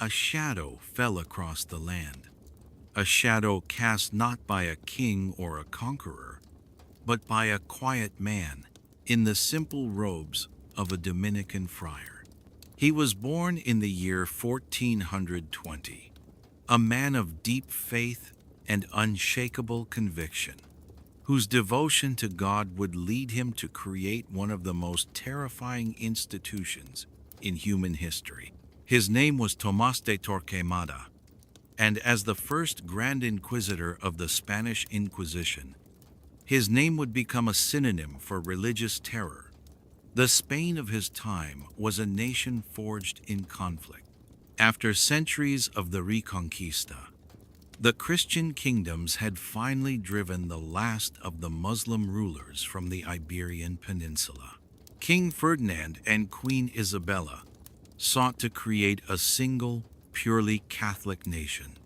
a shadow fell across the land. A shadow cast not by a king or a conqueror, but by a quiet man in the simple robes of a Dominican friar. He was born in the year 1420, a man of deep faith and unshakable conviction, whose devotion to God would lead him to create one of the most terrifying institutions in human history. His name was Tomás de Torquemada, and as the first Grand Inquisitor of the Spanish Inquisition, his name would become a synonym for religious terror. The Spain of his time was a nation forged in conflict. After centuries of the Reconquista, the Christian kingdoms had finally driven the last of the Muslim rulers from the Iberian Peninsula. King Ferdinand and Queen Isabella sought to create a single, purely Catholic nation.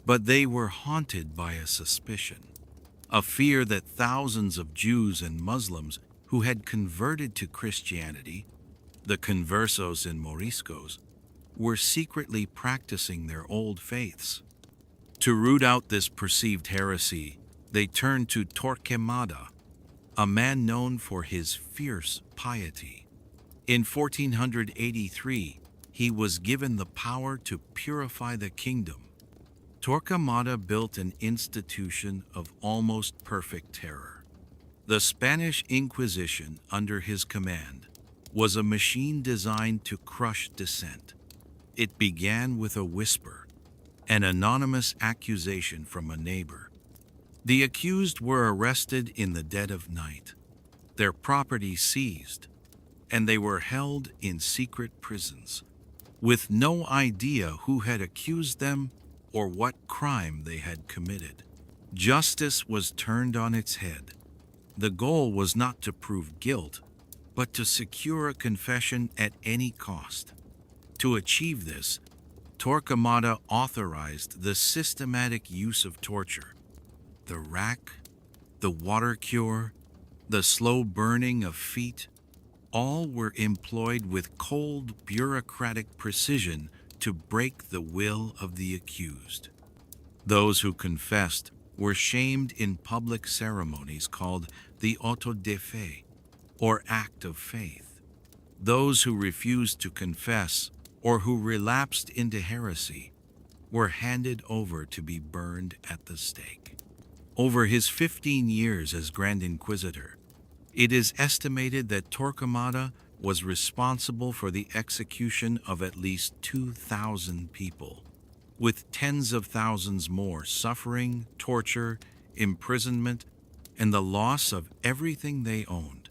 But they were haunted by a suspicion, a fear that thousands of Jews and Muslims who had converted to Christianity The conversos and moriscos were secretly practicing their old faiths. To root out this perceived heresy, they turned to Torquemada, a man known for his fierce piety. In 1483, he was given the power to purify the kingdom. Torquemada built an institution of almost perfect terror. The Spanish Inquisition, under his command, was a machine designed to crush dissent. It began with a whisper, an anonymous accusation from a neighbor. The accused were arrested in the dead of night, their property seized, and they were held in secret prisons, with no idea who had accused them or what crime they had committed. Justice was turned on its head. The goal was not to prove guilt, but to secure a confession at any cost. To achieve this, Torquemada authorized the systematic use of torture. The rack, the water cure, the slow burning of feet, all were employed with cold, bureaucratic precision to break the will of the accused. Those who confessed were shamed in public ceremonies called the auto de fe, or act of faith. Those who refused to confess or who relapsed into heresy were handed over to be burned at the stake. Over his 15 years as Grand Inquisitor, it is estimated that Torquemada was responsible for the execution of at least 2,000 people, with tens of thousands more suffering, torture, imprisonment, and the loss of everything they owned.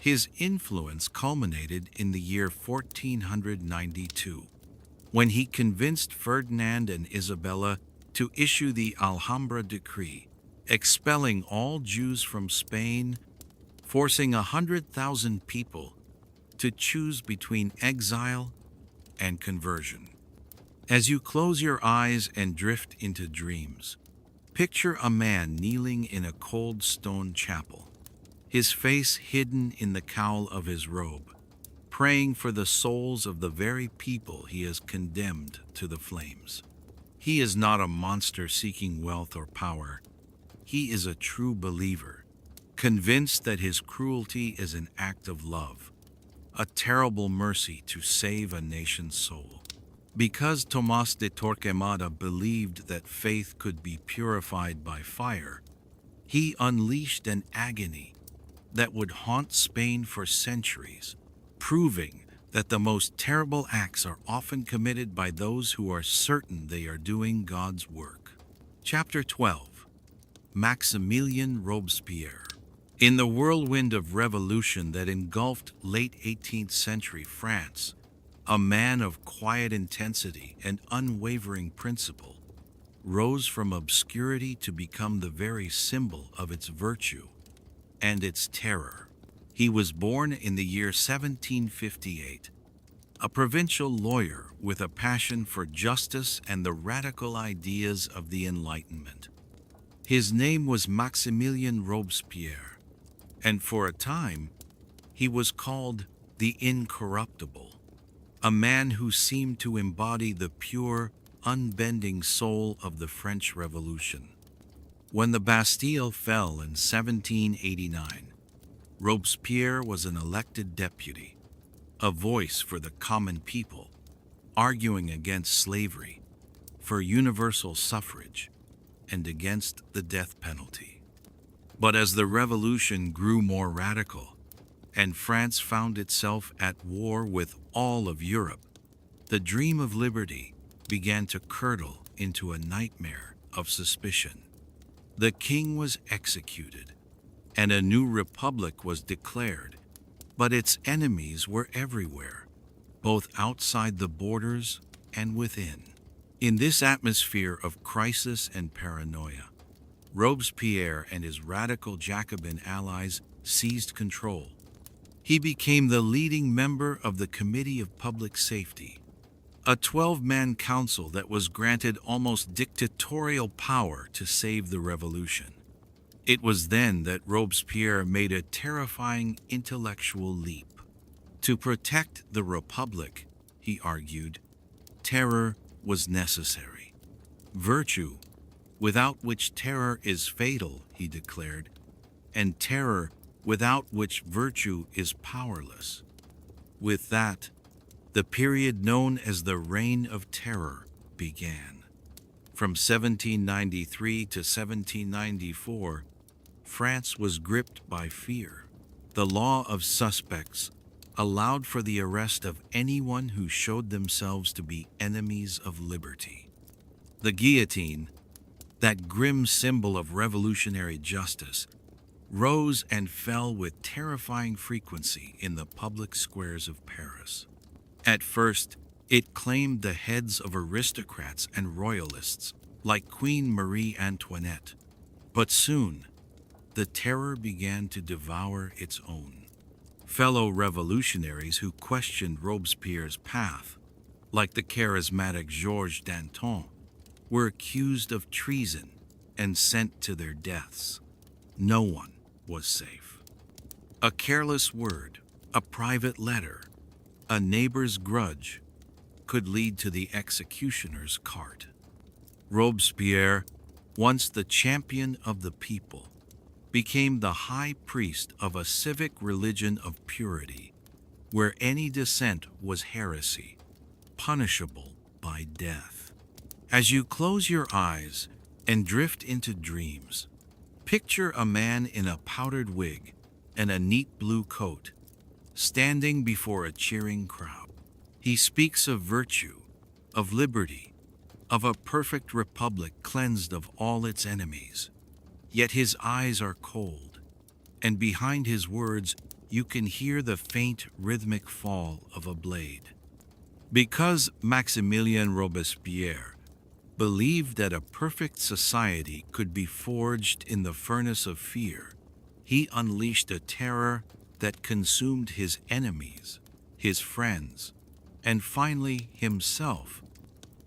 His influence culminated in the year 1492, when he convinced Ferdinand and Isabella to issue the Alhambra decree, expelling all Jews from Spain, forcing 100,000 people to choose between exile and conversion. As you close your eyes and drift into dreams, picture a man kneeling in a cold stone chapel, his face hidden in the cowl of his robe, praying for the souls of the very people he has condemned to the flames. He is not a monster seeking wealth or power. He is a true believer, convinced that his cruelty is an act of love, a terrible mercy to save a nation's soul. Because Tomás de Torquemada believed that faith could be purified by fire, he unleashed an agony that would haunt Spain for centuries, proving that the most terrible acts are often committed by those who are certain they are doing God's work. Chapter 12. Maximilien Robespierre. In the whirlwind of revolution that engulfed late 18th century France, a man of quiet intensity and unwavering principle rose from obscurity to become the very symbol of its virtue and its terror. He was born in the year 1758, a provincial lawyer with a passion for justice and the radical ideas of the Enlightenment. His name was Maximilien Robespierre, and for a time, he was called the Incorruptible, a man who seemed to embody the pure, unbending soul of the French Revolution. When the Bastille fell in 1789, Robespierre was an elected deputy, a voice for the common people, arguing against slavery, for universal suffrage, and against the death penalty. But as the revolution grew more radical, and France found itself at war with all of Europe, the dream of liberty began to curdle into a nightmare of suspicion. The king was executed, and a new republic was declared, but its enemies were everywhere, both outside the borders and within. In this atmosphere of crisis and paranoia, Robespierre and his radical Jacobin allies seized control. He became the leading member of the Committee of Public Safety, a 12-man council that was granted almost dictatorial power to save the revolution. It was then that Robespierre made a terrifying intellectual leap. To protect the Republic, he argued, terror was necessary. Virtue, without which terror is fatal, he declared, and terror without which virtue is powerless. With that, the period known as the Reign of Terror began. From 1793 to 1794, France was gripped by fear. The law of suspects allowed for the arrest of anyone who showed themselves to be enemies of liberty. The guillotine, that grim symbol of revolutionary justice, rose and fell with terrifying frequency in the public squares of Paris. At first, it claimed the heads of aristocrats and royalists, like Queen Marie Antoinette. But soon, the terror began to devour its own. Fellow revolutionaries who questioned Robespierre's path, like the charismatic Georges Danton, were accused of treason and sent to their deaths. No one was safe. A careless word, a private letter, a neighbor's grudge could lead to the executioner's cart. Robespierre, once the champion of the people, became the high priest of a civic religion of purity, where any dissent was heresy, punishable by death. As you close your eyes and drift into dreams, picture a man in a powdered wig and a neat blue coat, standing before a cheering crowd. He speaks of virtue, of liberty, of a perfect republic cleansed of all its enemies. Yet his eyes are cold, and behind his words you can hear the faint rhythmic fall of a blade. Because Maximilien Robespierre believed that a perfect society could be forged in the furnace of fear, he unleashed a terror that consumed his enemies, his friends, and finally himself,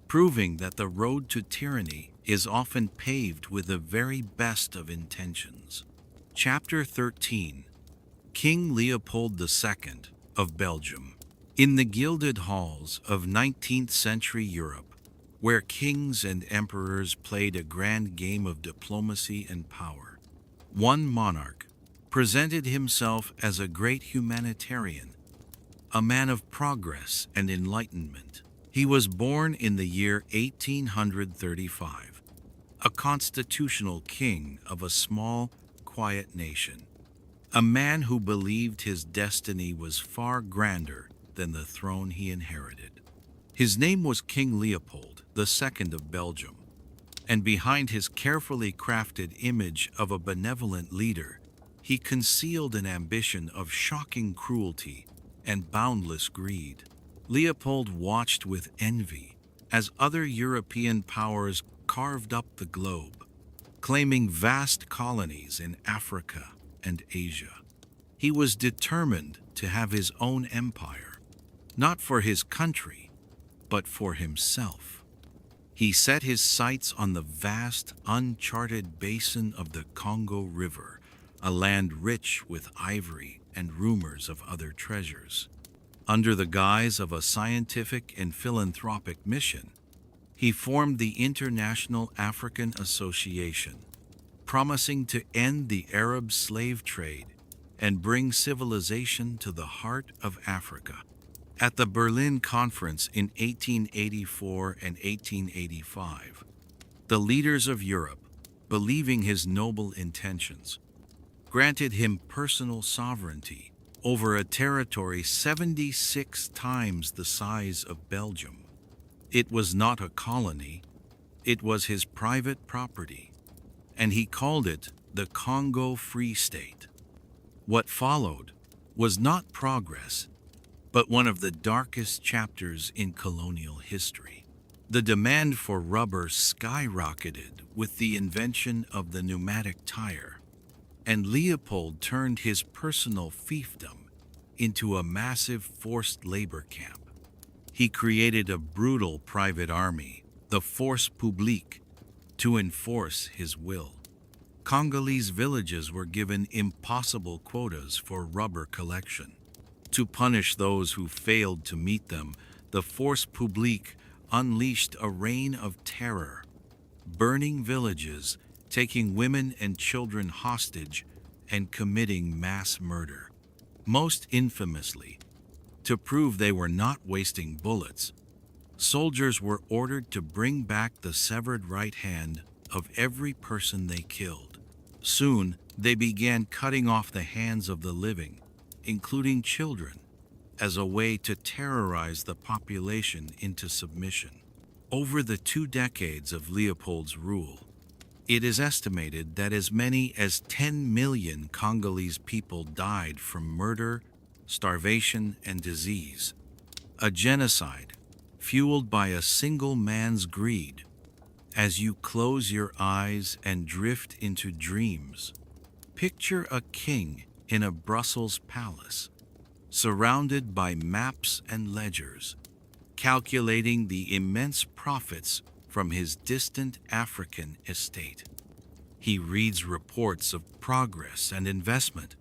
proving that the road to tyranny is often paved with the very best of intentions. Chapter 13. King Leopold II of Belgium. In the gilded halls of 19th century Europe, where kings and emperors played a grand game of diplomacy and power, one monarch presented himself as a great humanitarian, a man of progress and enlightenment. He was born in the year 1835, a constitutional king of a small, quiet nation, a man who believed his destiny was far grander than the throne he inherited. His name was King Leopold II of Belgium, and behind his carefully crafted image of a benevolent leader, he concealed an ambition of shocking cruelty and boundless greed. Leopold watched with envy as other European powers carved up the globe, claiming vast colonies in Africa and Asia. He was determined to have his own empire, not for his country, but for himself. He set his sights on the vast, uncharted basin of the Congo River, a land rich with ivory and rumors of other treasures. Under the guise of a scientific and philanthropic mission, he formed the International African Association, promising to end the Arab slave trade and bring civilization to the heart of Africa. At the Berlin Conference in 1884 and 1885, the leaders of Europe, believing his noble intentions, granted him personal sovereignty over a territory 76 times the size of Belgium. It was not a colony, it was his private property, and he called it the Congo Free State. What followed was not progress, but one of the darkest chapters in colonial history. The demand for rubber skyrocketed with the invention of the pneumatic tire, and Leopold turned his personal fiefdom into a massive forced labor camp. He created a brutal private army, the Force Publique, to enforce his will. Congolese villages were given impossible quotas for rubber collection. To punish those who failed to meet them, the force publique unleashed a reign of terror, burning villages, taking women and children hostage, and committing mass murder. Most infamously, to prove they were not wasting bullets, soldiers were ordered to bring back the severed right hand of every person they killed. Soon, they began cutting off the hands of the living, including children, as a way to terrorize the population into submission. Over the 2 decades of Leopold's rule, it is estimated that as many as 10 million Congolese people died from murder, starvation, and disease. A genocide fueled by a single man's greed. As you close your eyes and drift into dreams, picture a king in a Brussels palace, surrounded by maps and ledgers, calculating the immense profits from his distant African estate. He reads reports of progress and investment,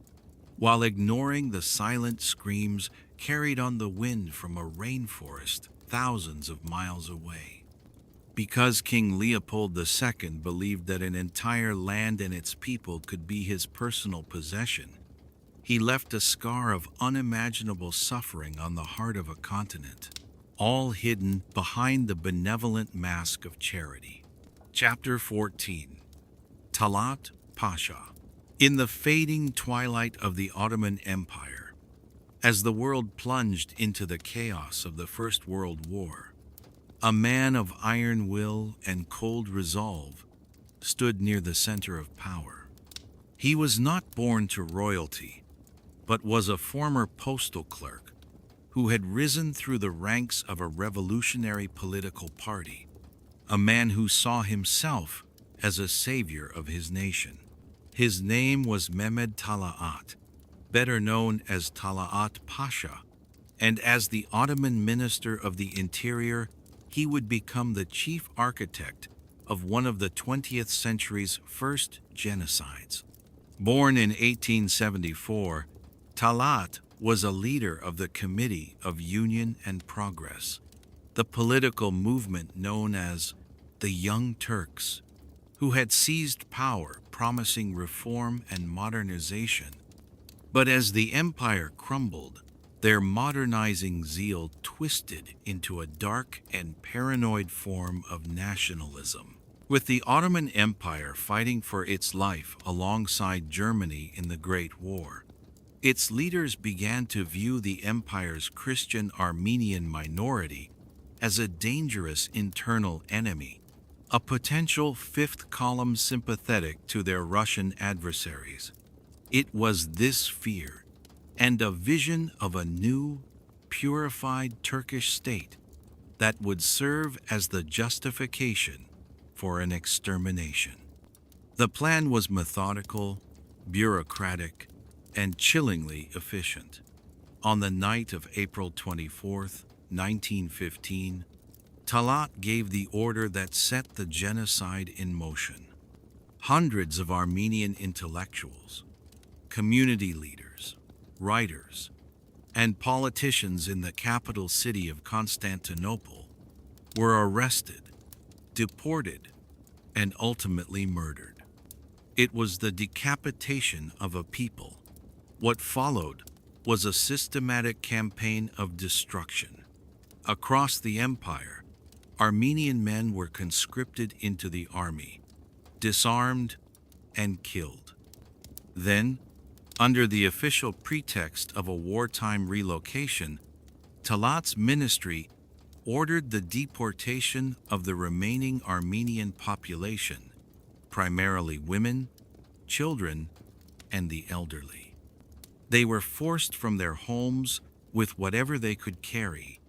while ignoring the silent screams carried on the wind from a rainforest thousands of miles away. Because King Leopold II believed that an entire land and its people could be his personal possession, he left a scar of unimaginable suffering on the heart of a continent, all hidden behind the benevolent mask of charity. Chapter 14. Talat Pasha. In the fading twilight of the Ottoman Empire, as the world plunged into the chaos of the First World War, a man of iron will and cold resolve stood near the center of power. He was not born to royalty, but was a former postal clerk who had risen through the ranks of a revolutionary political party, a man who saw himself as a savior of his nation. His name was Mehmed Talat, better known as Talat Pasha, and as the Ottoman Minister of the Interior, he would become the chief architect of one of the 20th century's first genocides. Born in 1874, Talat was a leader of the Committee of Union and Progress, the political movement known as the Young Turks, who had seized power promising reform and modernization. But as the empire crumbled, their modernizing zeal twisted into a dark and paranoid form of nationalism. With the Ottoman Empire fighting for its life alongside Germany in the Great War, its leaders began to view the empire's Christian Armenian minority as a dangerous internal enemy, a potential fifth column sympathetic to their Russian adversaries. It was this fear and a vision of a new, purified Turkish state that would serve as the justification for an extermination. The plan was methodical, bureaucratic, and chillingly efficient. On the night of April 24, 1915, Talat gave the order that set the genocide in motion. Hundreds of Armenian intellectuals, community leaders, writers, and politicians in the capital city of Constantinople were arrested, deported, and ultimately murdered. It was the decapitation of a people. What followed was a systematic campaign of destruction. Across the empire, Armenian men were conscripted into the army, disarmed, and killed. Then, under the official pretext of a wartime relocation, Talat's ministry ordered the deportation of the remaining Armenian population, primarily women, children, and the elderly. They were forced from their homes with whatever they could carry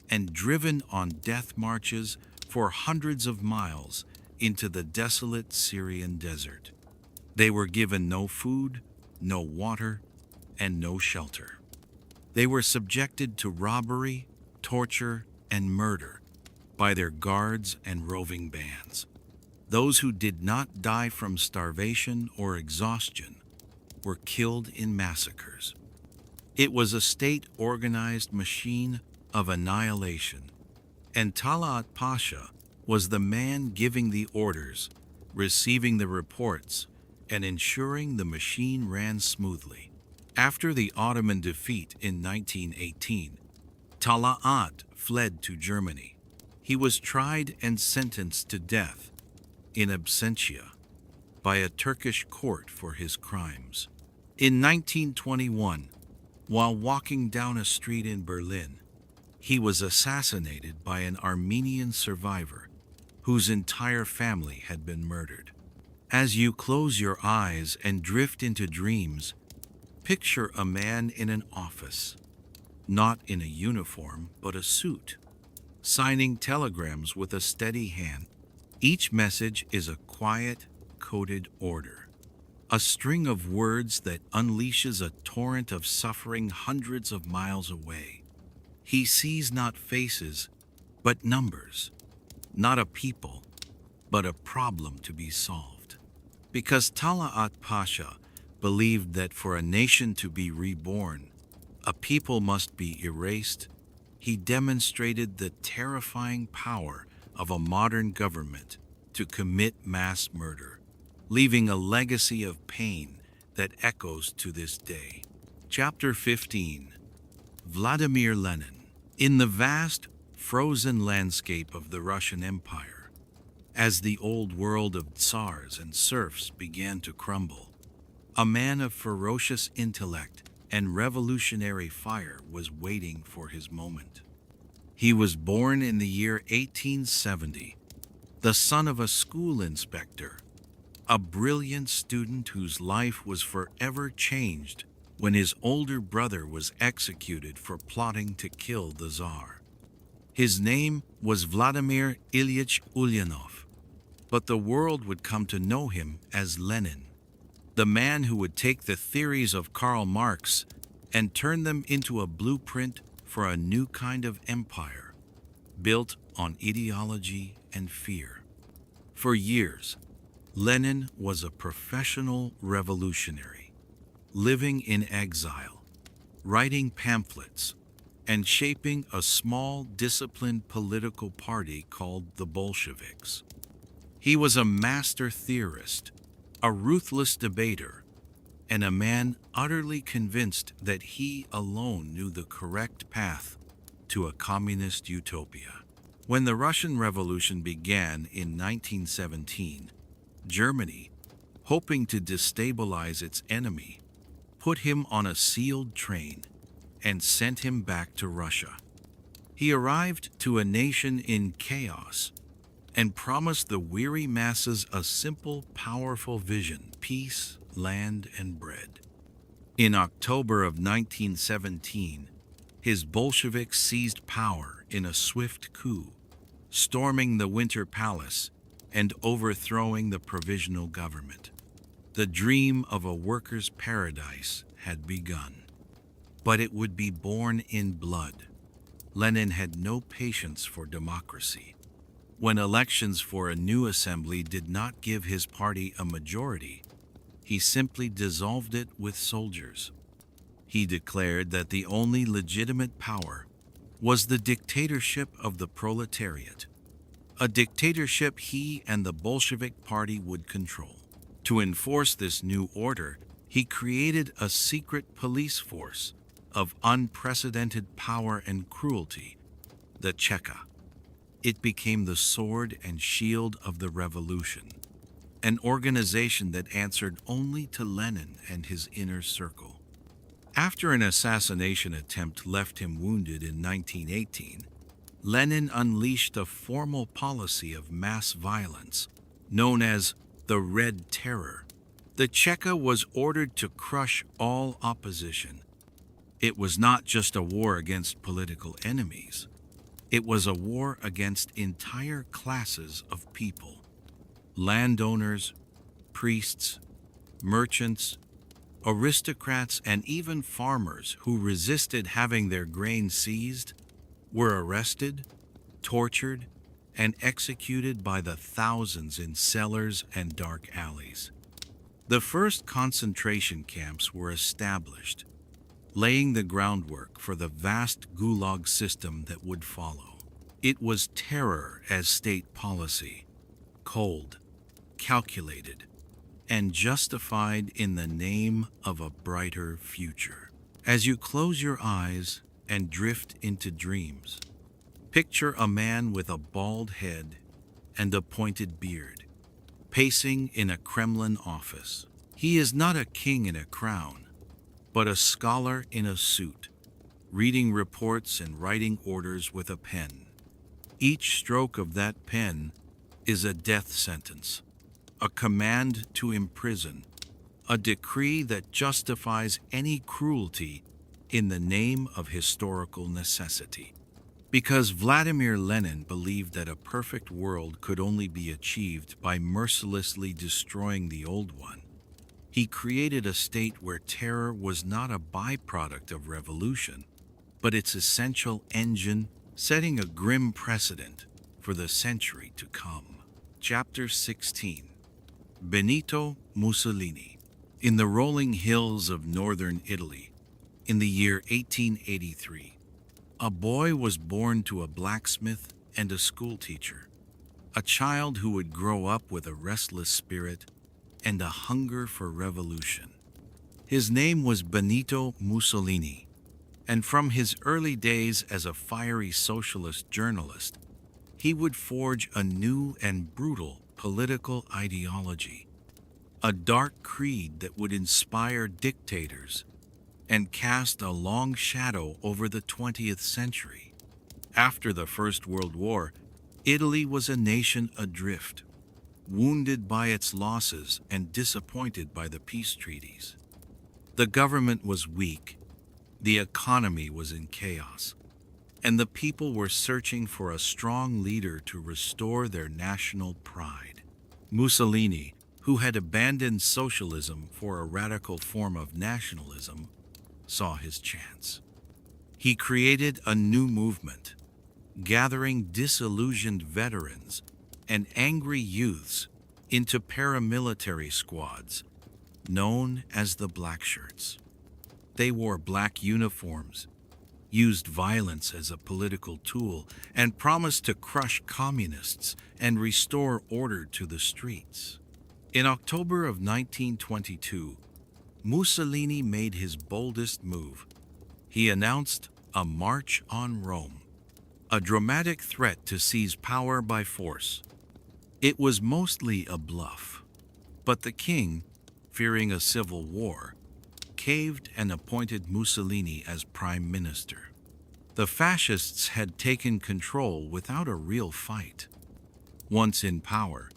and driven on death marches for hundreds of miles into the desolate Syrian desert. They were given no food, no water, and no shelter. They were subjected to robbery, torture, and murder by their guards and roving bands. Those who did not die from starvation or exhaustion were killed in massacres. It was a state-organized machine of annihilation, and Talat Pasha was the man giving the orders, receiving the reports, and ensuring the machine ran smoothly. After the Ottoman defeat in 1918, Talat fled to Germany. He was tried and sentenced to death in absentia by a Turkish court for his crimes. In 1921, while walking down a street in Berlin, he was assassinated by an Armenian survivor whose entire family had been murdered. As you close your eyes and drift into dreams, picture a man in an office, not in a uniform but a suit, signing telegrams with a steady hand. Each message is a quiet, coded order, a string of words that unleashes a torrent of suffering hundreds of miles away. He sees not faces, but numbers, not a people, but a problem to be solved. Because Talat Pasha believed that for a nation to be reborn, a people must be erased, he demonstrated the terrifying power of a modern government to commit mass murder, leaving a legacy of pain that echoes to this day. Chapter 15. Vladimir Lenin. In the vast, frozen landscape of the Russian Empire, as the old world of tsars and serfs began to crumble, a man of ferocious intellect and revolutionary fire was waiting for his moment. He was born in the year 1870, the son of a school inspector, a brilliant student whose life was forever changed when his older brother was executed for plotting to kill the Tsar. His name was Vladimir Ilyich Ulyanov, but the world would come to know him as Lenin, the man who would take the theories of Karl Marx and turn them into a blueprint for a new kind of empire, built on ideology and fear. For years, Lenin was a professional revolutionary, living in exile, writing pamphlets, and shaping a small, disciplined political party called the Bolsheviks. He was a master theorist, a ruthless debater, and a man utterly convinced that he alone knew the correct path to a communist utopia. When the Russian Revolution began in 1917, Germany, hoping to destabilize its enemy, put him on a sealed train and sent him back to Russia. He arrived to a nation in chaos and promised the weary masses a simple, powerful vision: peace, land, and bread. In October of 1917, his Bolsheviks seized power in a swift coup, storming the Winter Palace and overthrowing the provisional government. The dream of a workers' paradise had begun, but it would be born in blood. Lenin had no patience for democracy. When elections for a new assembly did not give his party a majority, he simply dissolved it with soldiers. He declared that the only legitimate power was the dictatorship of the proletariat, a dictatorship he and the Bolshevik Party would control. To enforce this new order, he created a secret police force of unprecedented power and cruelty, the Cheka. It became the sword and shield of the revolution, an organization that answered only to Lenin and his inner circle. After an assassination attempt left him wounded in 1918, Lenin unleashed a formal policy of mass violence known as the Red Terror. The Cheka was ordered to crush all opposition. It was not just a war against political enemies. It was a war against entire classes of people: landowners, priests, merchants, aristocrats, and even farmers who resisted having their grain seized were arrested, tortured, and executed by the thousands in cellars and dark alleys. The first concentration camps were established, laying the groundwork for the vast Gulag system that would follow. It was terror as state policy, cold, calculated, and justified in the name of a brighter future. As you close your eyes and drift into dreams, picture a man with a bald head and a pointed beard, pacing in a Kremlin office. He is not a king in a crown, but a scholar in a suit, reading reports and writing orders with a pen. Each stroke of that pen is a death sentence, a command to imprison, a decree that justifies any cruelty in the name of historical necessity. Because Vladimir Lenin believed that a perfect world could only be achieved by mercilessly destroying the old one, he created a state where terror was not a byproduct of revolution, but its essential engine, setting a grim precedent for the century to come. Chapter 16. Benito Mussolini. In the rolling hills of northern Italy, in the year 1883, a boy was born to a blacksmith and a schoolteacher, a child who would grow up with a restless spirit and a hunger for revolution. His name was Benito Mussolini, and from his early days as a fiery socialist journalist, he would forge a new and brutal political ideology, a dark creed that would inspire dictators and cast a long shadow over the 20th century. After the First World War, Italy was a nation adrift, wounded by its losses and disappointed by the peace treaties. The government was weak, the economy was in chaos, and the people were searching for a strong leader to restore their national pride. Mussolini, who had abandoned socialism for a radical form of nationalism, saw his chance. He created a new movement, gathering disillusioned veterans and angry youths into paramilitary squads known as the Black Shirts. They wore black uniforms, used violence as a political tool, and promised to crush communists and restore order to the streets. In October of 1922, Mussolini made his boldest move. He announced a march on Rome, a dramatic threat to seize power by force. It was mostly a bluff, but the king, fearing a civil war, caved and appointed Mussolini as prime minister. The fascists had taken control without a real fight. Once in power,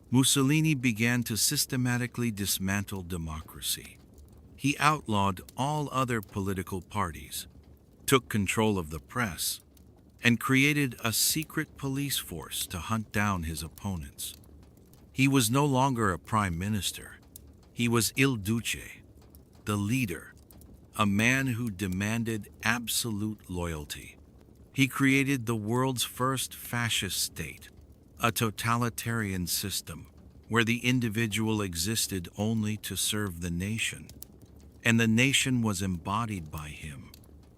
Mussolini began to systematically dismantle democracy. He outlawed all other political parties, took control of the press, and created a secret police force to hunt down his opponents. He was no longer a prime minister. He was Il Duce, the leader, a man who demanded absolute loyalty. He created the world's first fascist state, a totalitarian system where the individual existed only to serve the nation, and the nation was embodied by him.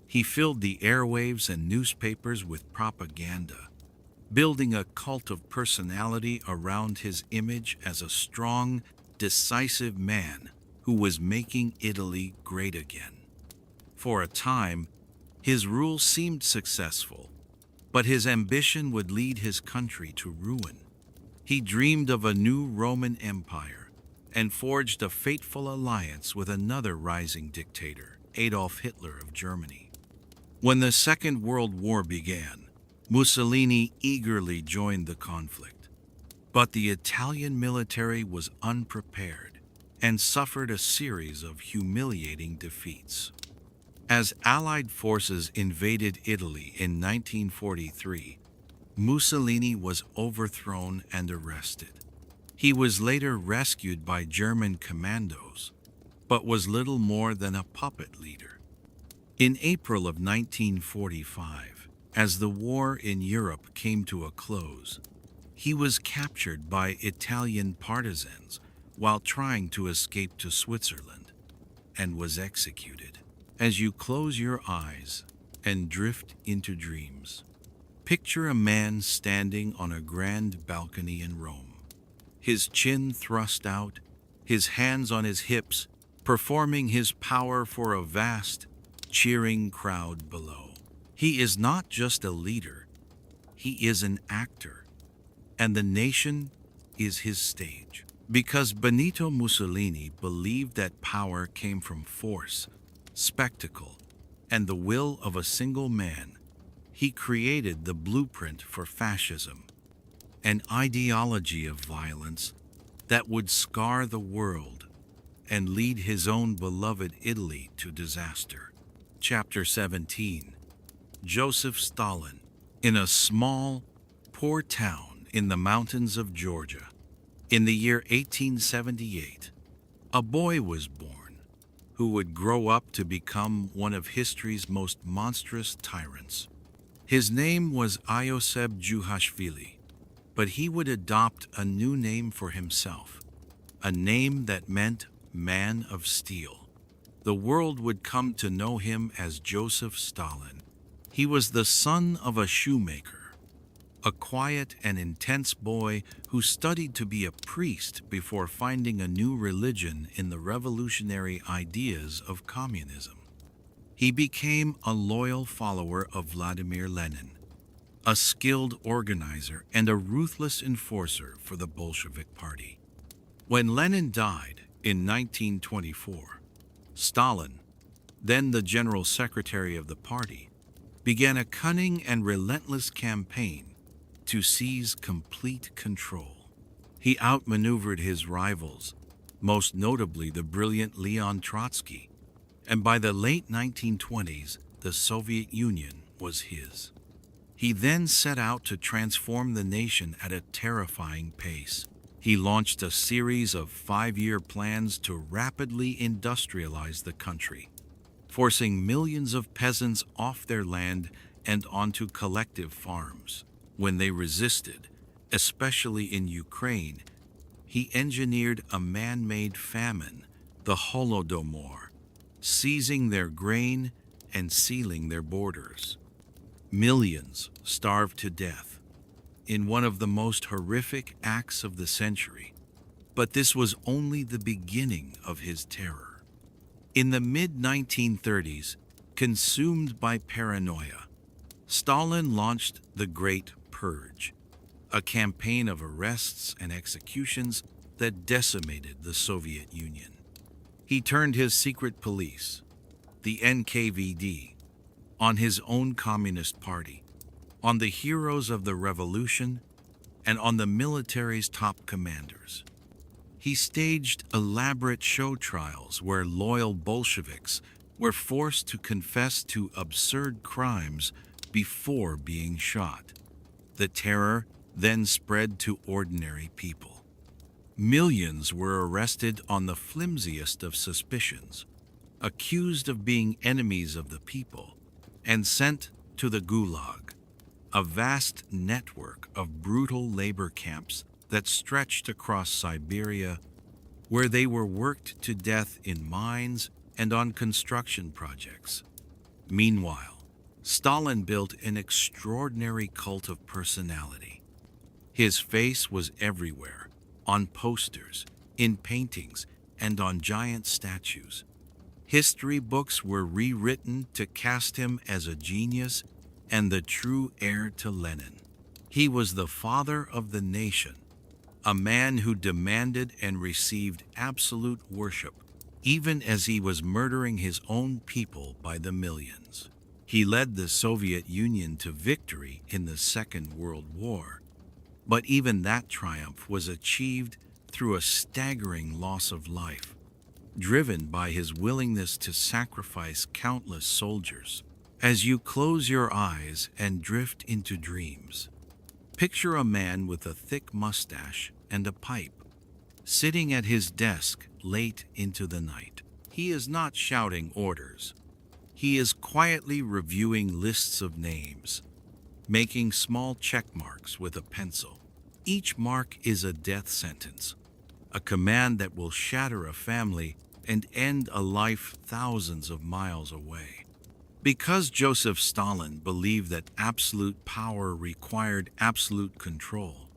He filled the airwaves and newspapers with propaganda, building a cult of personality around his image as a strong, decisive man who was making Italy great again. For a time, his rule seemed successful, but his ambition would lead his country to ruin. He dreamed of a new Roman Empire and forged a fateful alliance with another rising dictator, Adolf Hitler of Germany. When the Second World War began, Mussolini eagerly joined the conflict. But the Italian military was unprepared and suffered a series of humiliating defeats. As Allied forces invaded Italy in 1943, Mussolini was overthrown and arrested. He was later rescued by German commandos, but was little more than a puppet leader. In April of 1945, as the war in Europe came to a close, he was captured by Italian partisans while trying to escape to Switzerland, and was executed. As you close your eyes and drift into dreams, picture a man standing on a grand balcony in Rome, his chin thrust out, his hands on his hips, performing his power for a vast, cheering crowd below. He is not just a leader, he is an actor, and the nation is his stage. Because Benito Mussolini believed that power came from force, spectacle, and the will of a single man, he created the blueprint for fascism, an ideology of violence that would scar the world and lead his own beloved Italy to disaster. Chapter 17. Joseph Stalin. In a small, poor town in the mountains of Georgia, in the year 1878, a boy was born who would grow up to become one of history's most monstrous tyrants. His name was Ioseb Juhashvili, but he would adopt a new name for himself, a name that meant man of steel. The world would come to know him as Joseph Stalin. He was the son of a shoemaker, a quiet and intense boy who studied to be a priest before finding a new religion in the revolutionary ideas of communism. He became a loyal follower of Vladimir Lenin, a skilled organizer and a ruthless enforcer for the Bolshevik Party. When Lenin died in 1924, Stalin, then the General Secretary of the party, began a cunning and relentless campaign to seize complete control. He outmaneuvered his rivals, most notably the brilliant Leon Trotsky, and by the late 1920s, the Soviet Union was his. He then set out to transform the nation at a terrifying pace. He launched a series of 5-year plans to rapidly industrialize the country, forcing millions of peasants off their land and onto collective farms. When they resisted, especially in Ukraine, he engineered a man-made famine, the Holodomor, seizing their grain and sealing their borders. Millions starved to death in one of the most horrific acts of the century. But this was only the beginning of his terror. In the mid-1930s, consumed by paranoia, Stalin launched the Great Purge, a campaign of arrests and executions that decimated the Soviet Union. He turned his secret police, the NKVD, on his own Communist Party, on the heroes of the revolution, and on the military's top commanders. He staged elaborate show trials where loyal Bolsheviks were forced to confess to absurd crimes before being shot. The terror then spread to ordinary people. Millions were arrested on the flimsiest of suspicions, accused of being enemies of the people, and sent to the Gulag, a vast network of brutal labor camps that stretched across Siberia, where they were worked to death in mines and on construction projects. Meanwhile, Stalin built an extraordinary cult of personality. His face was everywhere, on posters, in paintings, and on giant statues. History books were rewritten to cast him as a genius and the true heir to Lenin. He was the father of the nation, a man who demanded and received absolute worship, even as he was murdering his own people by the millions. He led the Soviet Union to victory in the Second World War, but even that triumph was achieved through a staggering loss of life, driven by his willingness to sacrifice countless soldiers. As you close your eyes and drift into dreams, picture a man with a thick mustache and a pipe, sitting at his desk late into the night. He is not shouting orders. He is quietly reviewing lists of names, making small check marks with a pencil. Each mark is a death sentence, a command that will shatter a family and end a life thousands of miles away. Because Joseph Stalin believed that absolute power required absolute control,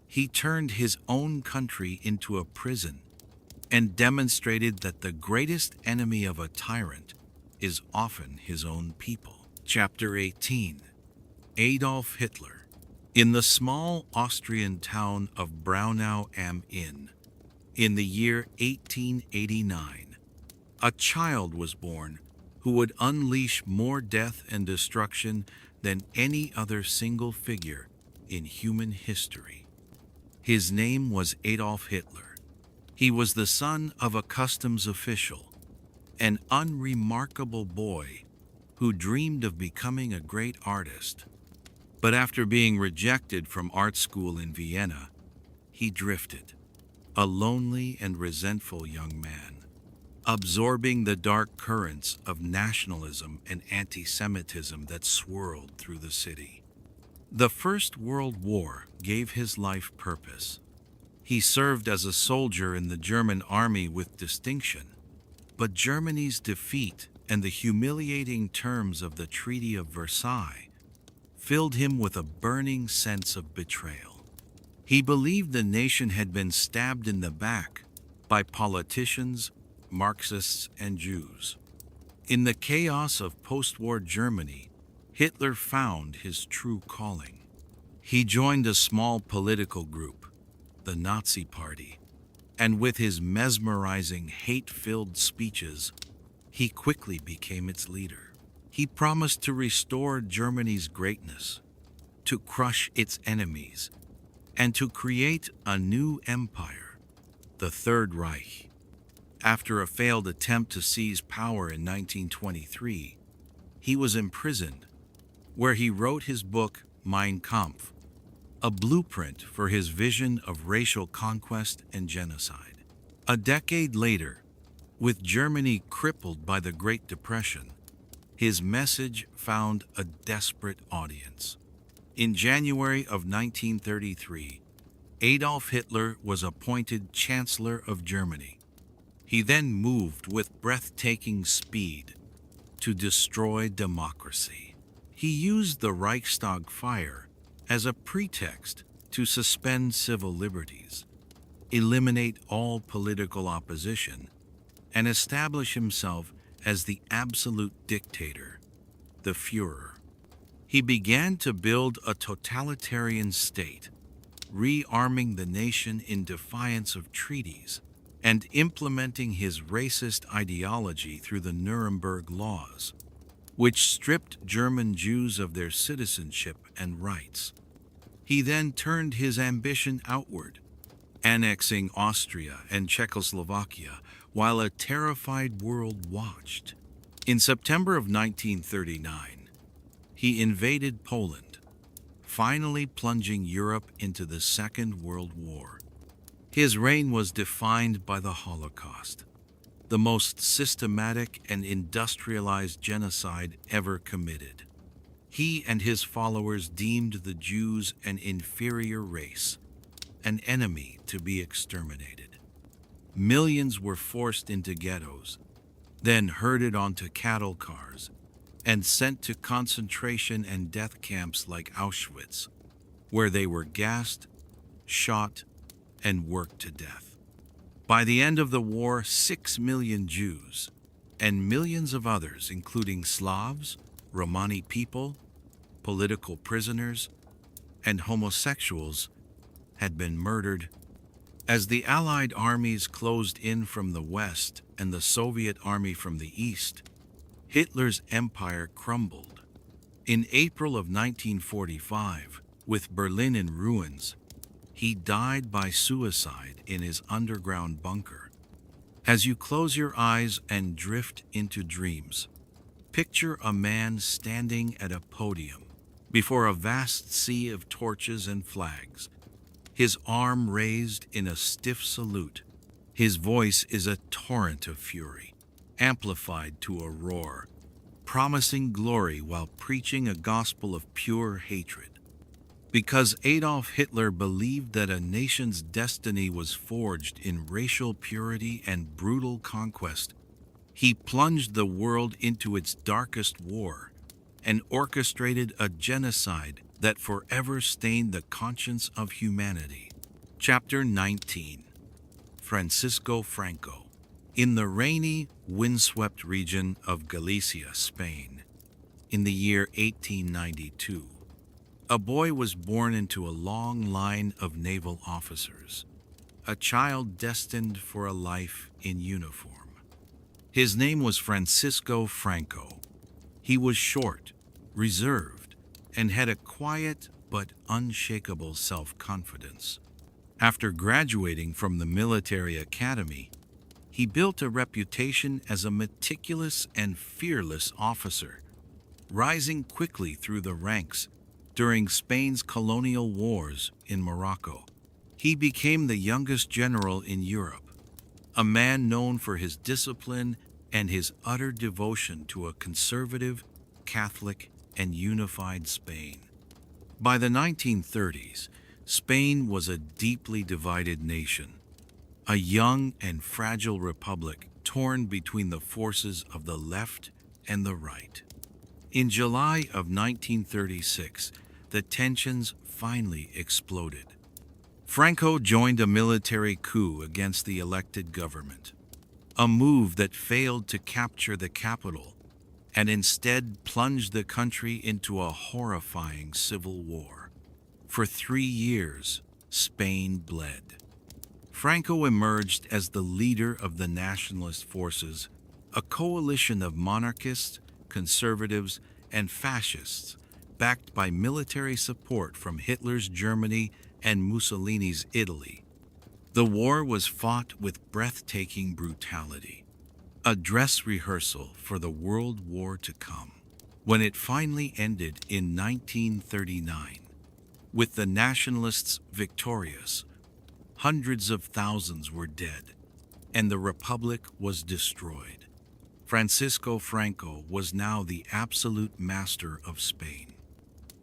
he turned his own country into a prison and demonstrated that the greatest enemy of a tyrant is often his own people. Chapter 18. Adolf Hitler. In the small Austrian town of Braunau am Inn, in the year 1889, a child was born who would unleash more death and destruction than any other single figure in human history. His name was Adolf Hitler. He was the son of a customs official, an unremarkable boy who dreamed of becoming a great artist. But after being rejected from art school in Vienna, he drifted, a lonely and resentful young man, absorbing the dark currents of nationalism and anti-Semitism that swirled through the city. The First World War gave his life purpose. He served as a soldier in the German army with distinction, but Germany's defeat and the humiliating terms of the Treaty of Versailles filled him with a burning sense of betrayal. He believed the nation had been stabbed in the back by politicians, Marxists, and Jews. In the chaos of post-war Germany, Hitler found his true calling. He joined a small political group, the Nazi Party, and with his mesmerizing, hate-filled speeches, he quickly became its leader. He promised to restore Germany's greatness, to crush its enemies, and to create a new empire, the Third Reich. After a failed attempt to seize power in 1923, he was imprisoned, where he wrote his book Mein Kampf, a blueprint for his vision of racial conquest and genocide. A decade later, with Germany crippled by the Great Depression, his message found a desperate audience. In January of 1933, Adolf Hitler was appointed Chancellor of Germany. He then moved with breathtaking speed to destroy democracy. He used the Reichstag fire as a pretext to suspend civil liberties, eliminate all political opposition, and establish himself as the absolute dictator, the Führer. He began to build a totalitarian state, rearming the nation in defiance of treaties and implementing his racist ideology through the Nuremberg laws, which stripped German Jews of their citizenship and rights. He then turned his ambition outward, annexing Austria and Czechoslovakia while a terrified world watched. In September of 1939, he invaded Poland, finally plunging Europe into the Second World War. His reign was defined by the Holocaust, the most systematic and industrialized genocide ever committed. He and his followers deemed the Jews an inferior race, an enemy to be exterminated. Millions were forced into ghettos, then herded onto cattle cars, and sent to concentration and death camps like Auschwitz, where they were gassed, shot, and worked to death. By the end of the war, 6 million Jews and millions of others, including Slavs, Romani people, political prisoners, and homosexuals, had been murdered. As the Allied armies closed in from the west and the Soviet army from the east, Hitler's empire crumbled. In April of 1945, with Berlin in ruins, he died by suicide in his underground bunker. As you close your eyes and drift into dreams, picture a man standing at a podium before a vast sea of torches and flags, his arm raised in a stiff salute. His voice is a torrent of fury, amplified to a roar, promising glory while preaching a gospel of pure hatred. Because Adolf Hitler believed that a nation's destiny was forged in racial purity and brutal conquest, he plunged the world into its darkest war and orchestrated a genocide that forever stained the conscience of humanity. Chapter 19. Francisco Franco. In the rainy, windswept region of Galicia, Spain, in the year 1892, a boy was born into a long line of naval officers, a child destined for a life in uniform. His name was Francisco Franco. He was short, reserved, and had a quiet but unshakable self-confidence. After graduating from the military academy, he built a reputation as a meticulous and fearless officer, rising quickly through the ranks during Spain's colonial wars in Morocco. He became the youngest general in Europe, a man known for his discipline and his utter devotion to a conservative, Catholic, and unified Spain. By the 1930s, Spain was a deeply divided nation, a young and fragile republic torn between the forces of the left and the right. In July of 1936, the tensions finally exploded. Franco joined a military coup against the elected government, a move that failed to capture the capital and instead plunged the country into a horrifying civil war. For 3 years, Spain bled. Franco emerged as the leader of the nationalist forces, a coalition of monarchists, conservatives, and fascists, backed by military support from Hitler's Germany and Mussolini's Italy. The war was fought with breathtaking brutality, a dress rehearsal for the World War to come. When it finally ended in 1939, with the nationalists victorious, hundreds of thousands were dead, and the Republic was destroyed. Francisco Franco was now the absolute master of Spain.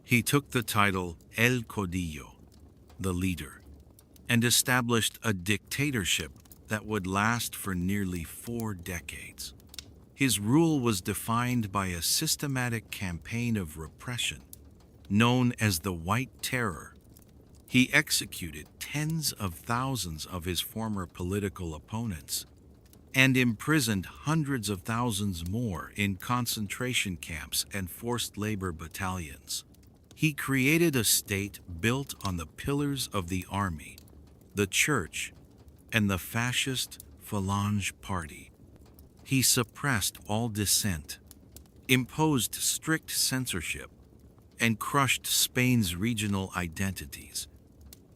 He took the title El Caudillo, the leader, and established a dictatorship that would last for nearly 4 decades. His rule was defined by a systematic campaign of repression, known as the White Terror. He executed tens of thousands of his former political opponents and imprisoned hundreds of thousands more in concentration camps and forced labor battalions. He created a state built on the pillars of the army, the church, and the fascist Falange Party. He suppressed all dissent, imposed strict censorship, and crushed Spain's regional identities,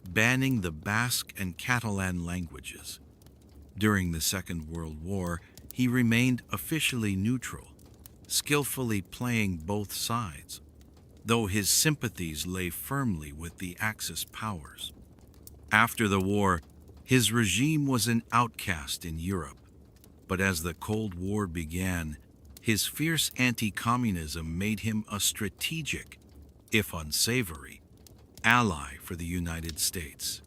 banning the Basque and Catalan languages. During the Second World War, he remained officially neutral, skillfully playing both sides, though his sympathies lay firmly with the Axis powers. After the war, his regime was an outcast in Europe, but as the Cold War began, his fierce anti-communism made him a strategic, if unsavory, ally for the United States.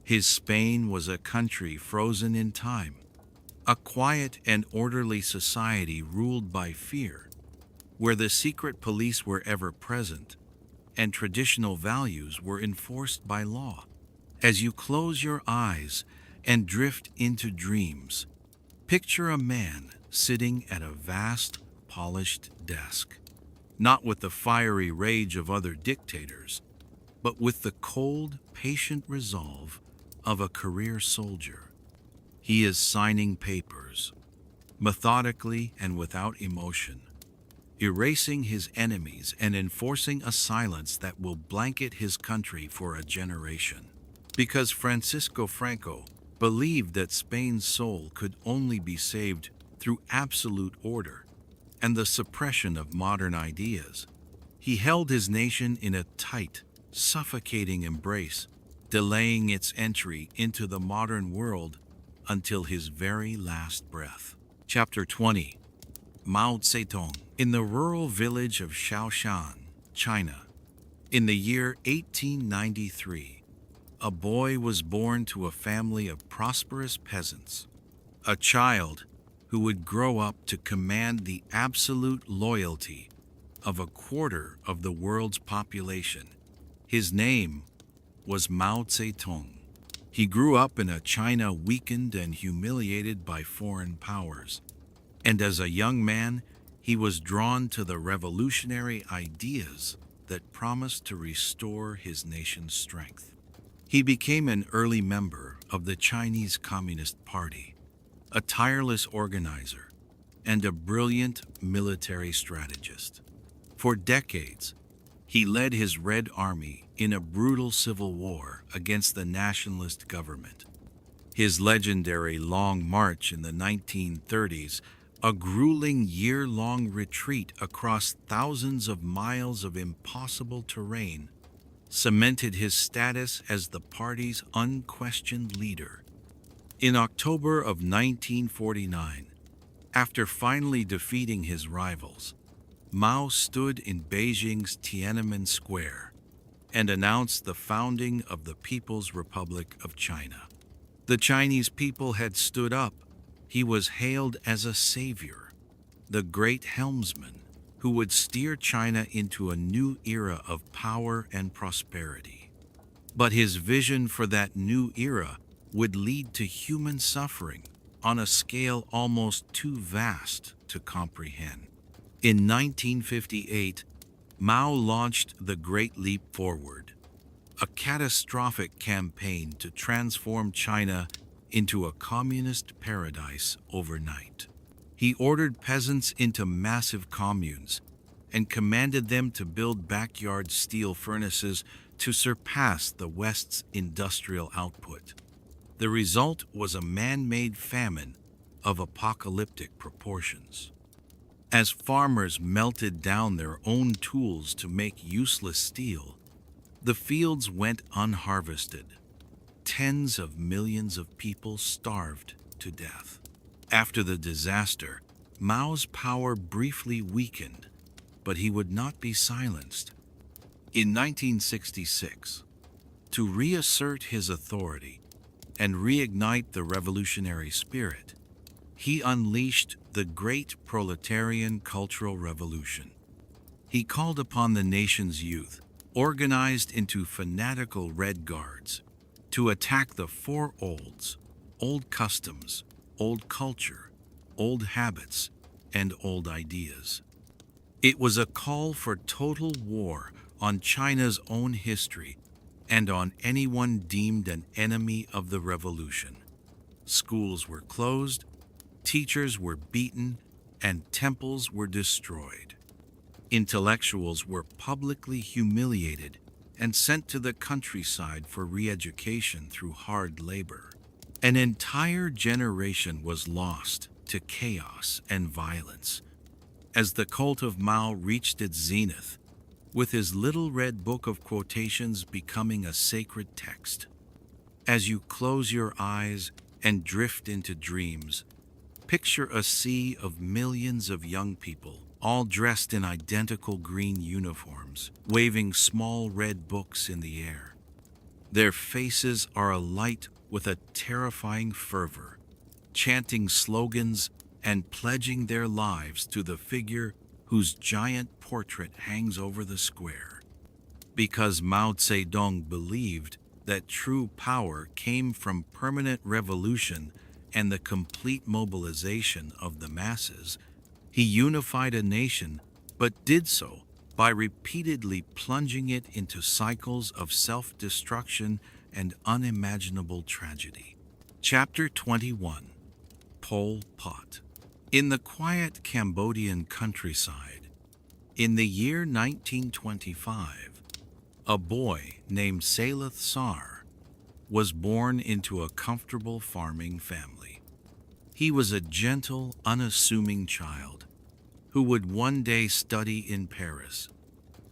His Spain was a country frozen in time, a quiet and orderly society ruled by fear, where the secret police were ever present and traditional values were enforced by law. As you close your eyes and drift into dreams, picture a man sitting at a vast, polished desk, not with the fiery rage of other dictators, but with the cold, patient resolve of a career soldier. He is signing papers, methodically and without emotion, erasing his enemies and enforcing a silence that will blanket his country for a generation. Because Francisco Franco believed that Spain's soul could only be saved through absolute order and the suppression of modern ideas, he held his nation in a tight, suffocating embrace, delaying its entry into the modern world until his very last breath. Chapter 20. Mao Zedong. In the rural village of Shaoshan, China, In the year 1893, a boy was born to a family of prosperous peasants, a child who would grow up to command the absolute loyalty of a quarter of the world's population. His name was Mao Zedong. He grew up in a China weakened and humiliated by foreign powers, and as a young man, he was drawn to the revolutionary ideas that promised to restore his nation's strength. He became an early member of the Chinese Communist Party, a tireless organizer, and a brilliant military strategist. For decades, he led his Red Army in a brutal civil war against the nationalist government. His legendary Long March in the 1930s, a grueling year-long retreat across thousands of miles of impossible terrain, cemented his status as the party's unquestioned leader. In October of 1949, after finally defeating his rivals, Mao stood in Beijing's Tiananmen Square and announced the founding of the People's Republic of China. The Chinese people had stood up. He was hailed as a savior, the great helmsman who would steer China into a new era of power and prosperity. But his vision for that new era would lead to human suffering on a scale almost too vast to comprehend. In 1958, Mao launched the Great Leap Forward, a catastrophic campaign to transform China into a communist paradise overnight. He ordered peasants into massive communes and commanded them to build backyard steel furnaces to surpass the West's industrial output. The result was a man-made famine of apocalyptic proportions. As farmers melted down their own tools to make useless steel, the fields went unharvested. Tens of millions of people starved to death. After the disaster, Mao's power briefly weakened, but he would not be silenced. In 1966, to reassert his authority and reignite the revolutionary spirit, he unleashed the Great Proletarian Cultural Revolution. He called upon the nation's youth, organized into fanatical Red Guards, to attack the four olds: old customs, old culture, old habits, and old ideas. It was a call for total war on China's own history and on anyone deemed an enemy of the revolution. Schools were closed, teachers were beaten, and temples were destroyed. Intellectuals were publicly humiliated and sent to the countryside for re-education through hard labor. An entire generation was lost to chaos and violence. As the cult of Mao reached its zenith, with his little red book of quotations becoming a sacred text. As you close your eyes and drift into dreams, picture a sea of millions of young people, all dressed in identical green uniforms, waving small red books in the air. Their faces are alight with a terrifying fervor, chanting slogans and pledging their lives to the figure whose giant portrait hangs over the square. Because Mao Zedong believed that true power came from permanent revolution and the complete mobilization of the masses, he unified a nation, but did so by repeatedly plunging it into cycles of self-destruction and unimaginable tragedy. Chapter 21. Pol Pot. In the quiet Cambodian countryside, in the year 1925, a boy named Salith Sar was born into a comfortable farming family. He was a gentle, unassuming child who would one day study in Paris,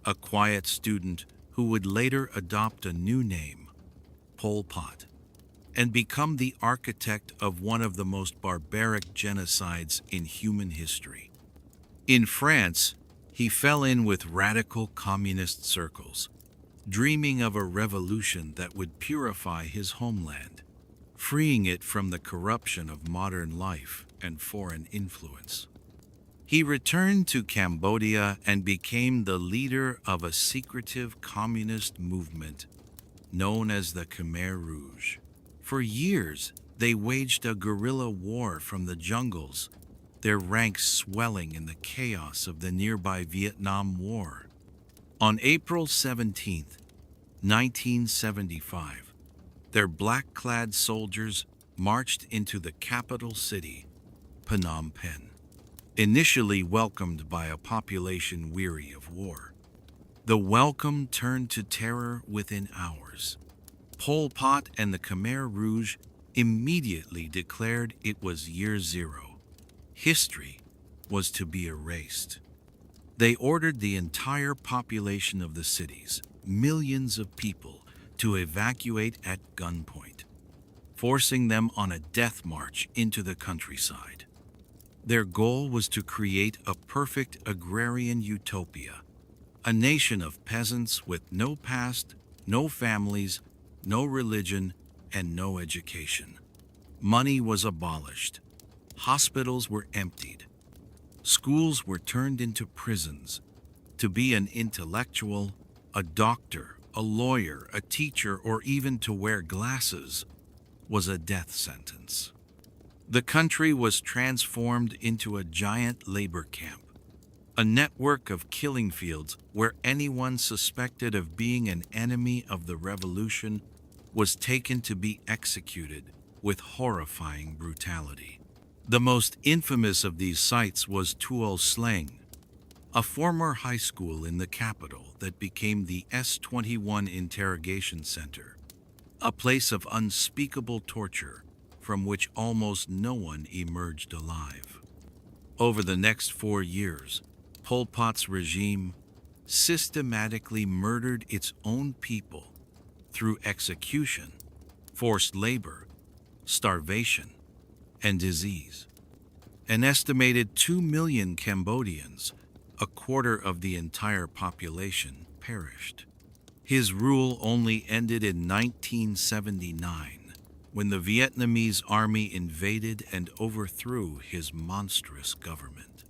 a quiet student who would later adopt a new name, Pol Pot, and become the architect of one of the most barbaric genocides in human history. In France, he fell in with radical communist circles, dreaming of a revolution that would purify his homeland, freeing it from the corruption of modern life and foreign influence. He returned to Cambodia and became the leader of a secretive communist movement known as the Khmer Rouge. For years, they waged a guerrilla war from the jungles, their ranks swelling in the chaos of the nearby Vietnam War. On April 17, 1975, their black-clad soldiers marched into the capital city, Phnom Penh. Initially welcomed by a population weary of war, the welcome turned to terror within hours. Pol Pot and the Khmer Rouge immediately declared it was year zero. History was to be erased. They ordered the entire population of the cities, millions of people, to evacuate at gunpoint, forcing them on a death march into the countryside. Their goal was to create a perfect agrarian utopia, a nation of peasants with no past, no families, no religion, and no education. Money was abolished. Hospitals were emptied. Schools were turned into prisons. To be an intellectual, a doctor, a lawyer, a teacher, or even to wear glasses was a death sentence. The country was transformed into a giant labor camp, a network of killing fields where anyone suspected of being an enemy of the revolution was taken to be executed with horrifying brutality. The most infamous of these sites was Tuol Sleng, a former high school in the capital that became the S-21 interrogation center, a place of unspeakable torture from which almost no one emerged alive. Over the next 4 years, Pol Pot's regime systematically murdered its own people through execution, forced labor, starvation, and disease. An estimated 2 million Cambodians, a quarter of the entire population, perished. His rule only ended in 1979, when the Vietnamese army invaded and overthrew his monstrous government.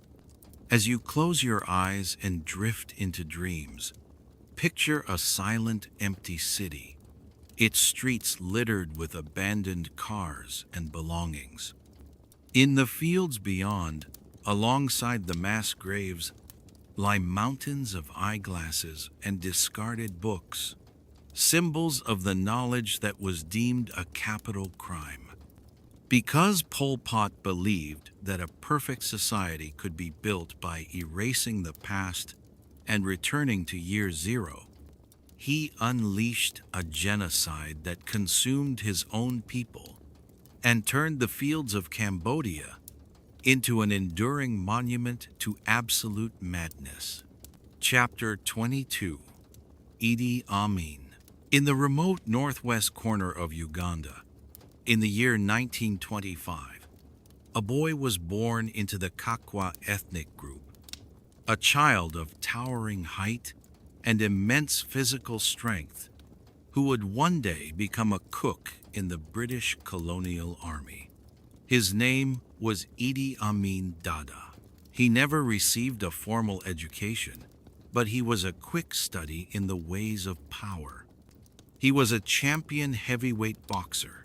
As you close your eyes and drift into dreams, picture a silent, empty city, its streets littered with abandoned cars and belongings. In the fields beyond, alongside the mass graves, lie mountains of eyeglasses and discarded books, symbols of the knowledge that was deemed a capital crime. Because Pol Pot believed that a perfect society could be built by erasing the past and returning to year zero, he unleashed a genocide that consumed his own people and turned the fields of Cambodia into an enduring monument to absolute madness. Chapter 22. Idi Amin. In the remote northwest corner of Uganda, in the year 1925, a boy was born into the Kakwa ethnic group, a child of towering height and immense physical strength, who would one day become a cook in the British colonial army. His name was Idi Amin Dada. He never received a formal education, but he was a quick study in the ways of power. He was a champion heavyweight boxer,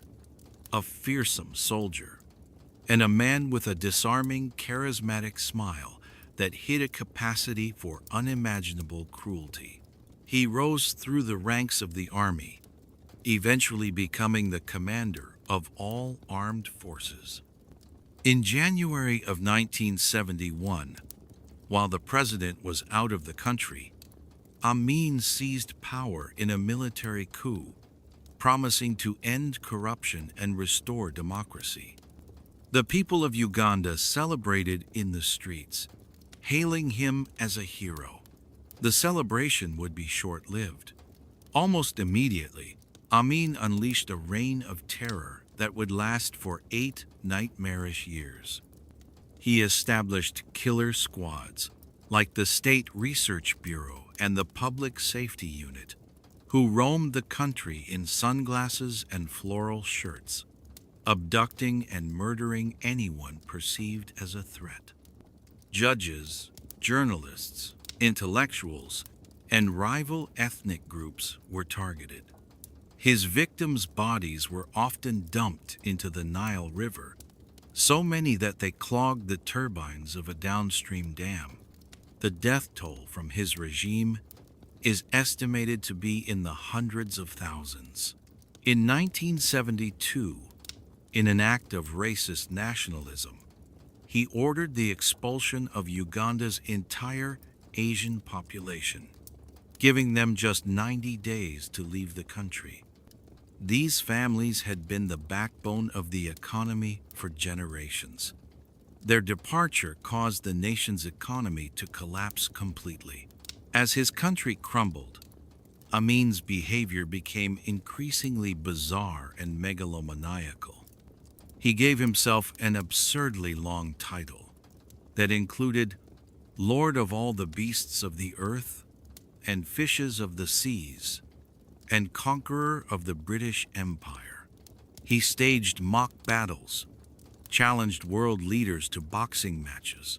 a fearsome soldier, and a man with a disarming, charismatic smile that hid a capacity for unimaginable cruelty. He rose through the ranks of the army, eventually becoming the commander of all armed forces. In January of 1971, while the president was out of the country, Amin seized power in a military coup, promising to end corruption and restore democracy. The people of Uganda celebrated in the streets, hailing him as a hero. The celebration would be short-lived. Almost immediately, Amin unleashed a reign of terror that would last for 8 nightmarish years. He established killer squads, like the State Research Bureau and the Public Safety Unit, who roamed the country in sunglasses and floral shirts, abducting and murdering anyone perceived as a threat. Judges, journalists, intellectuals, and rival ethnic groups were targeted. His victims' bodies were often dumped into the Nile River, so many that they clogged the turbines of a downstream dam. The death toll from his regime is estimated to be in the hundreds of thousands. In 1972, in an act of racist nationalism, he ordered the expulsion of Uganda's entire Asian population, giving them just 90 days to leave the country. These families had been the backbone of the economy for generations. Their departure caused the nation's economy to collapse completely. As his country crumbled, Amin's behavior became increasingly bizarre and megalomaniacal. He gave himself an absurdly long title that included Lord of all the beasts of the earth and fishes of the seas, and conqueror of the British Empire. He staged mock battles, challenged world leaders to boxing matches,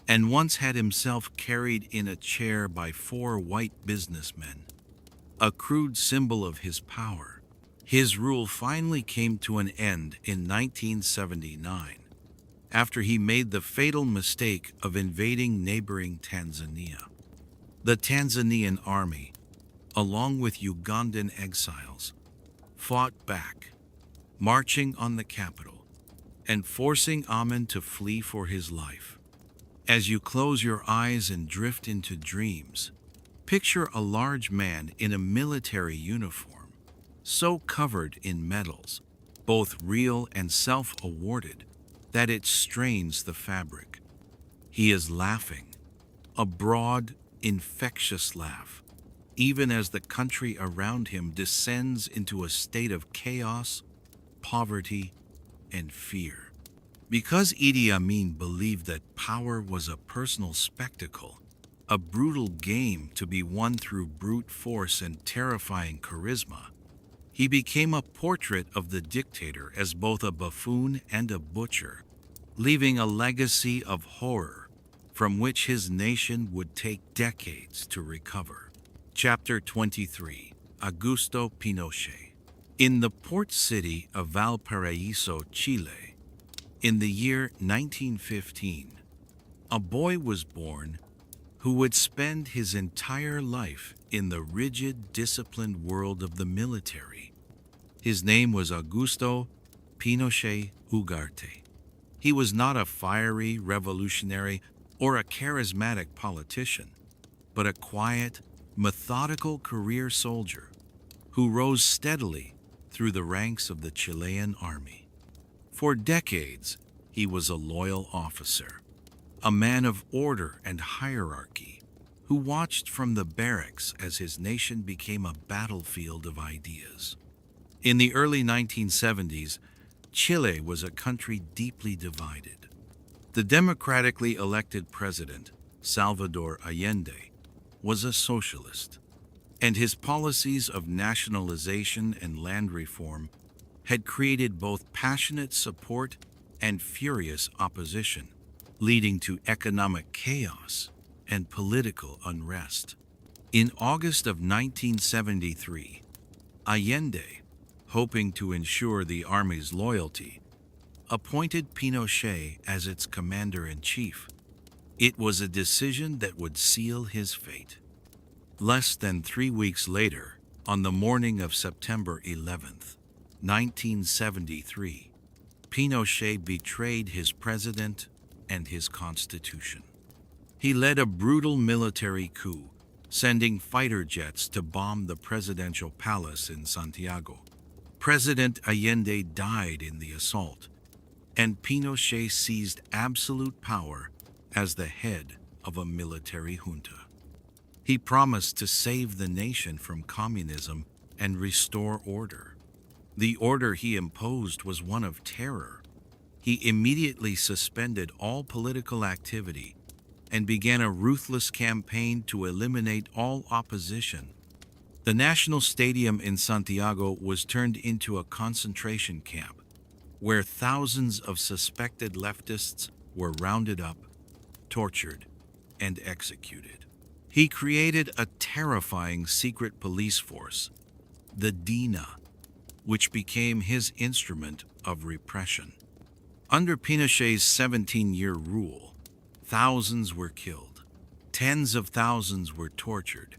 and once had himself carried in a chair by 4 white businessmen, a crude symbol of his power. His rule finally came to an end in 1979, after he made the fatal mistake of invading neighboring Tanzania. The Tanzanian army, along with Ugandan exiles, fought back, marching on the capital and forcing Amin to flee for his life. As you close your eyes and drift into dreams, picture a large man in a military uniform, so covered in medals, both real and self-awarded, that it strains the fabric. He is laughing, a broad, infectious laugh, even as the country around him descends into a state of chaos, poverty, and fear. Because Idi Amin believed that power was a personal spectacle, a brutal game to be won through brute force and terrifying charisma, he became a portrait of the dictator as both a buffoon and a butcher, leaving a legacy of horror from which his nation would take decades to recover. Chapter 23. Augusto Pinochet. In the port city of Valparaiso, Chile, in the year 1915, a boy was born who would spend his entire life in the rigid, disciplined world of the military. His name was Augusto Pinochet Ugarte. He was not a fiery revolutionary or a charismatic politician, but a quiet, methodical career soldier who rose steadily through the ranks of the Chilean army. For decades, he was a loyal officer, a man of order and hierarchy, who watched from the barracks as his nation became a battlefield of ideas. In the early 1970s, Chile was a country deeply divided. The democratically elected president, Salvador Allende, was a socialist, and his policies of nationalization and land reform had created both passionate support and furious opposition, leading to economic chaos and political unrest. In August of 1973, Allende, hoping to ensure the army's loyalty, appointed Pinochet as its commander-in-chief. It was a decision that would seal his fate. Less than 3 weeks later, on the morning of September 11th, 1973, Pinochet betrayed his president and his constitution. He led a brutal military coup, sending fighter jets to bomb the presidential palace in Santiago. President Allende died in the assault, and Pinochet seized absolute power as the head of a military junta. He promised to save the nation from communism and restore order. The order he imposed was one of terror. He immediately suspended all political activity and began a ruthless campaign to eliminate all opposition. The National Stadium in Santiago was turned into a concentration camp where thousands of suspected leftists were rounded up, tortured, and executed. He created a terrifying secret police force, the DINA, which became his instrument of repression. Under Pinochet's 17-year rule, thousands were killed, tens of thousands were tortured,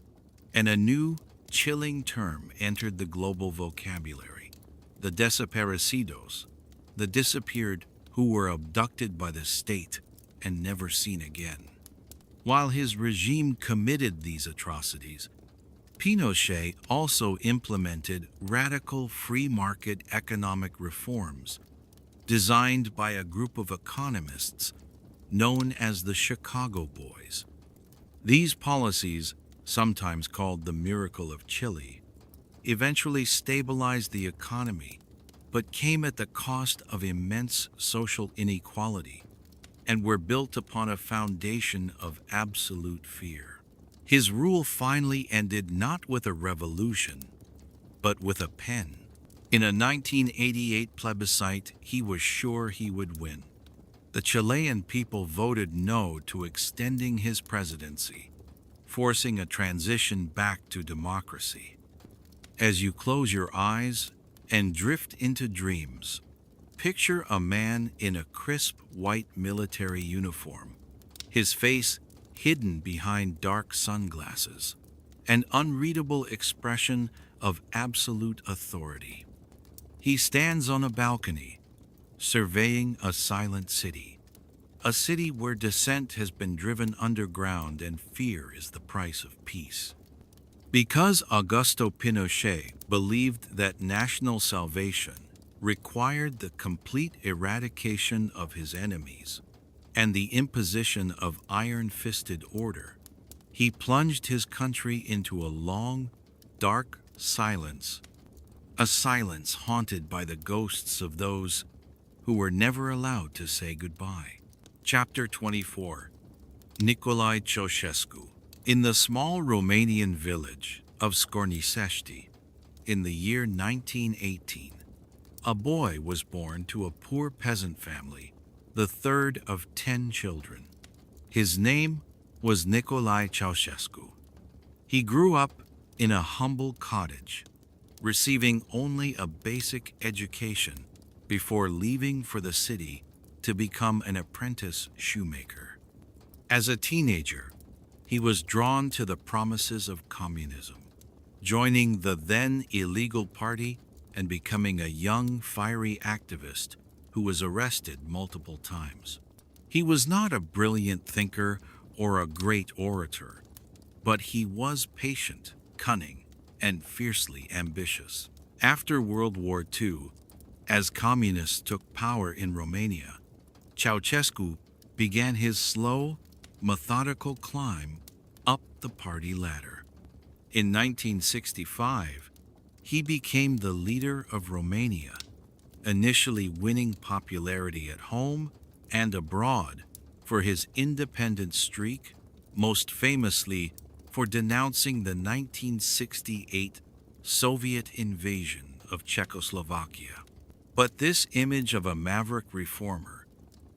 and a new, chilling term entered the global vocabulary: the desaparecidos, the disappeared who were abducted by the state and never seen again. While his regime committed these atrocities, Pinochet also implemented radical free market economic reforms designed by a group of economists known as the Chicago Boys. These policies, sometimes called the Miracle of Chile, eventually stabilized the economy, but came at the cost of immense social inequality and were built upon a foundation of absolute fear. His rule finally ended not with a revolution, but with a pen. In a 1988 plebiscite, he was sure he would win. The Chilean people voted no to extending his presidency, forcing a transition back to democracy. As you close your eyes and drift into dreams, picture a man in a crisp white military uniform, his face hidden behind dark sunglasses, an unreadable expression of absolute authority. He stands on a balcony, surveying a silent city, a city where dissent has been driven underground and fear is the price of peace. Because Augusto Pinochet believed that national salvation required the complete eradication of his enemies and the imposition of iron-fisted order, he plunged his country into a long, dark silence, a silence haunted by the ghosts of those who were never allowed to say goodbye. Chapter 24. Nicolae Ceausescu. In the small Romanian village of Scornicești, in the year 1918, a boy was born to a poor peasant family, the third of 10 children. His name was Nicolae Ceausescu. He grew up in a humble cottage, receiving only a basic education before leaving for the city to become an apprentice shoemaker. As a teenager, he was drawn to the promises of communism, joining the then illegal party and becoming a young, fiery activist who was arrested multiple times. He was not a brilliant thinker or a great orator, but he was patient, cunning, and fiercely ambitious. After World War II, as communists took power in Romania, Ceausescu began his slow, methodical climb up the party ladder. In 1965, he became the leader of Romania, initially winning popularity at home and abroad for his independent streak, most famously for denouncing the 1968 Soviet invasion of Czechoslovakia. But this image of a maverick reformer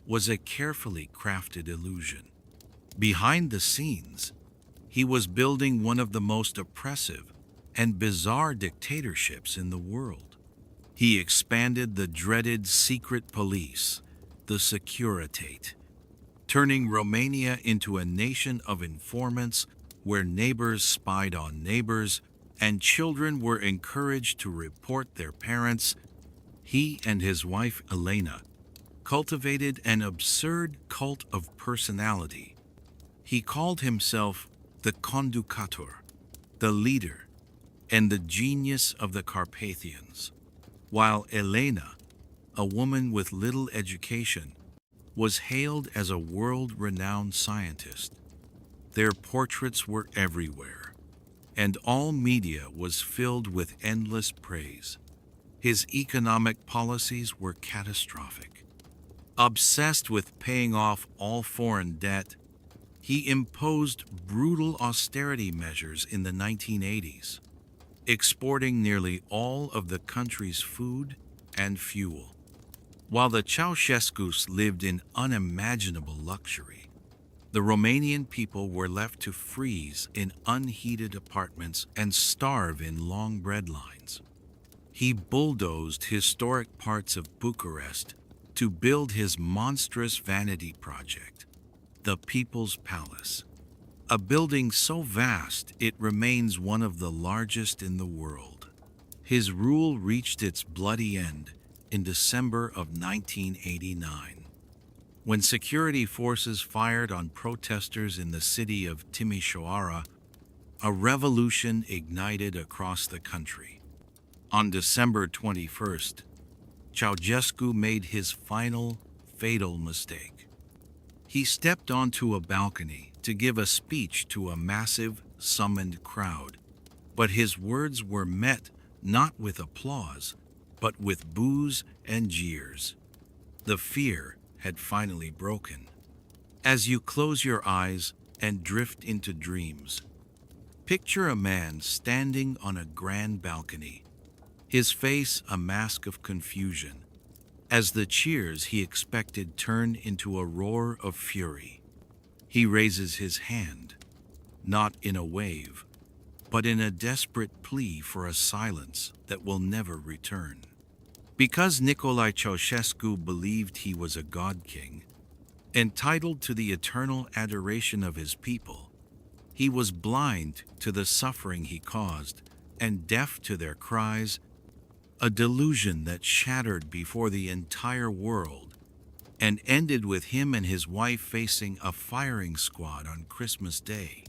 was a carefully crafted illusion. Behind the scenes, he was building one of the most oppressive and bizarre dictatorships in the world. He expanded the dreaded secret police, the Securitate, turning Romania into a nation of informants where neighbors spied on neighbors and children were encouraged to report their parents. He and his wife Elena cultivated an absurd cult of personality. He called himself the conducator, the leader, and the genius of the Carpathians, while Elena, a woman with little education, was hailed as a world-renowned scientist. Their portraits were everywhere, and all media was filled with endless praise. His economic policies were catastrophic. Obsessed with paying off all foreign debt, he imposed brutal austerity measures in the 1980s. exporting nearly all of the country's food and fuel. While the Ceausescus lived in unimaginable luxury, the Romanian people were left to freeze in unheated apartments and starve in long bread lines. He bulldozed historic parts of Bucharest to build his monstrous vanity project, the People's Palace, a building so vast it remains one of the largest in the world. His rule reached its bloody end in December of 1989, when security forces fired on protesters in the city of Timișoara. A revolution ignited across the country. On December 21st, Ceausescu made his final, fatal mistake. He stepped onto a balcony to give a speech to a massive, summoned crowd, but his words were met not with applause, but with boos and jeers. The fear had finally broken. As you close your eyes and drift into dreams, picture a man standing on a grand balcony, his face a mask of confusion, as the cheers he expected turn into a roar of fury. He raises his hand, not in a wave, but in a desperate plea for a silence that will never return. Because Nicolae Ceausescu believed he was a god king, entitled to the eternal adoration of his people, he was blind to the suffering he caused and deaf to their cries, a delusion that shattered before the entire world and ended with him and his wife facing a firing squad on Christmas Day.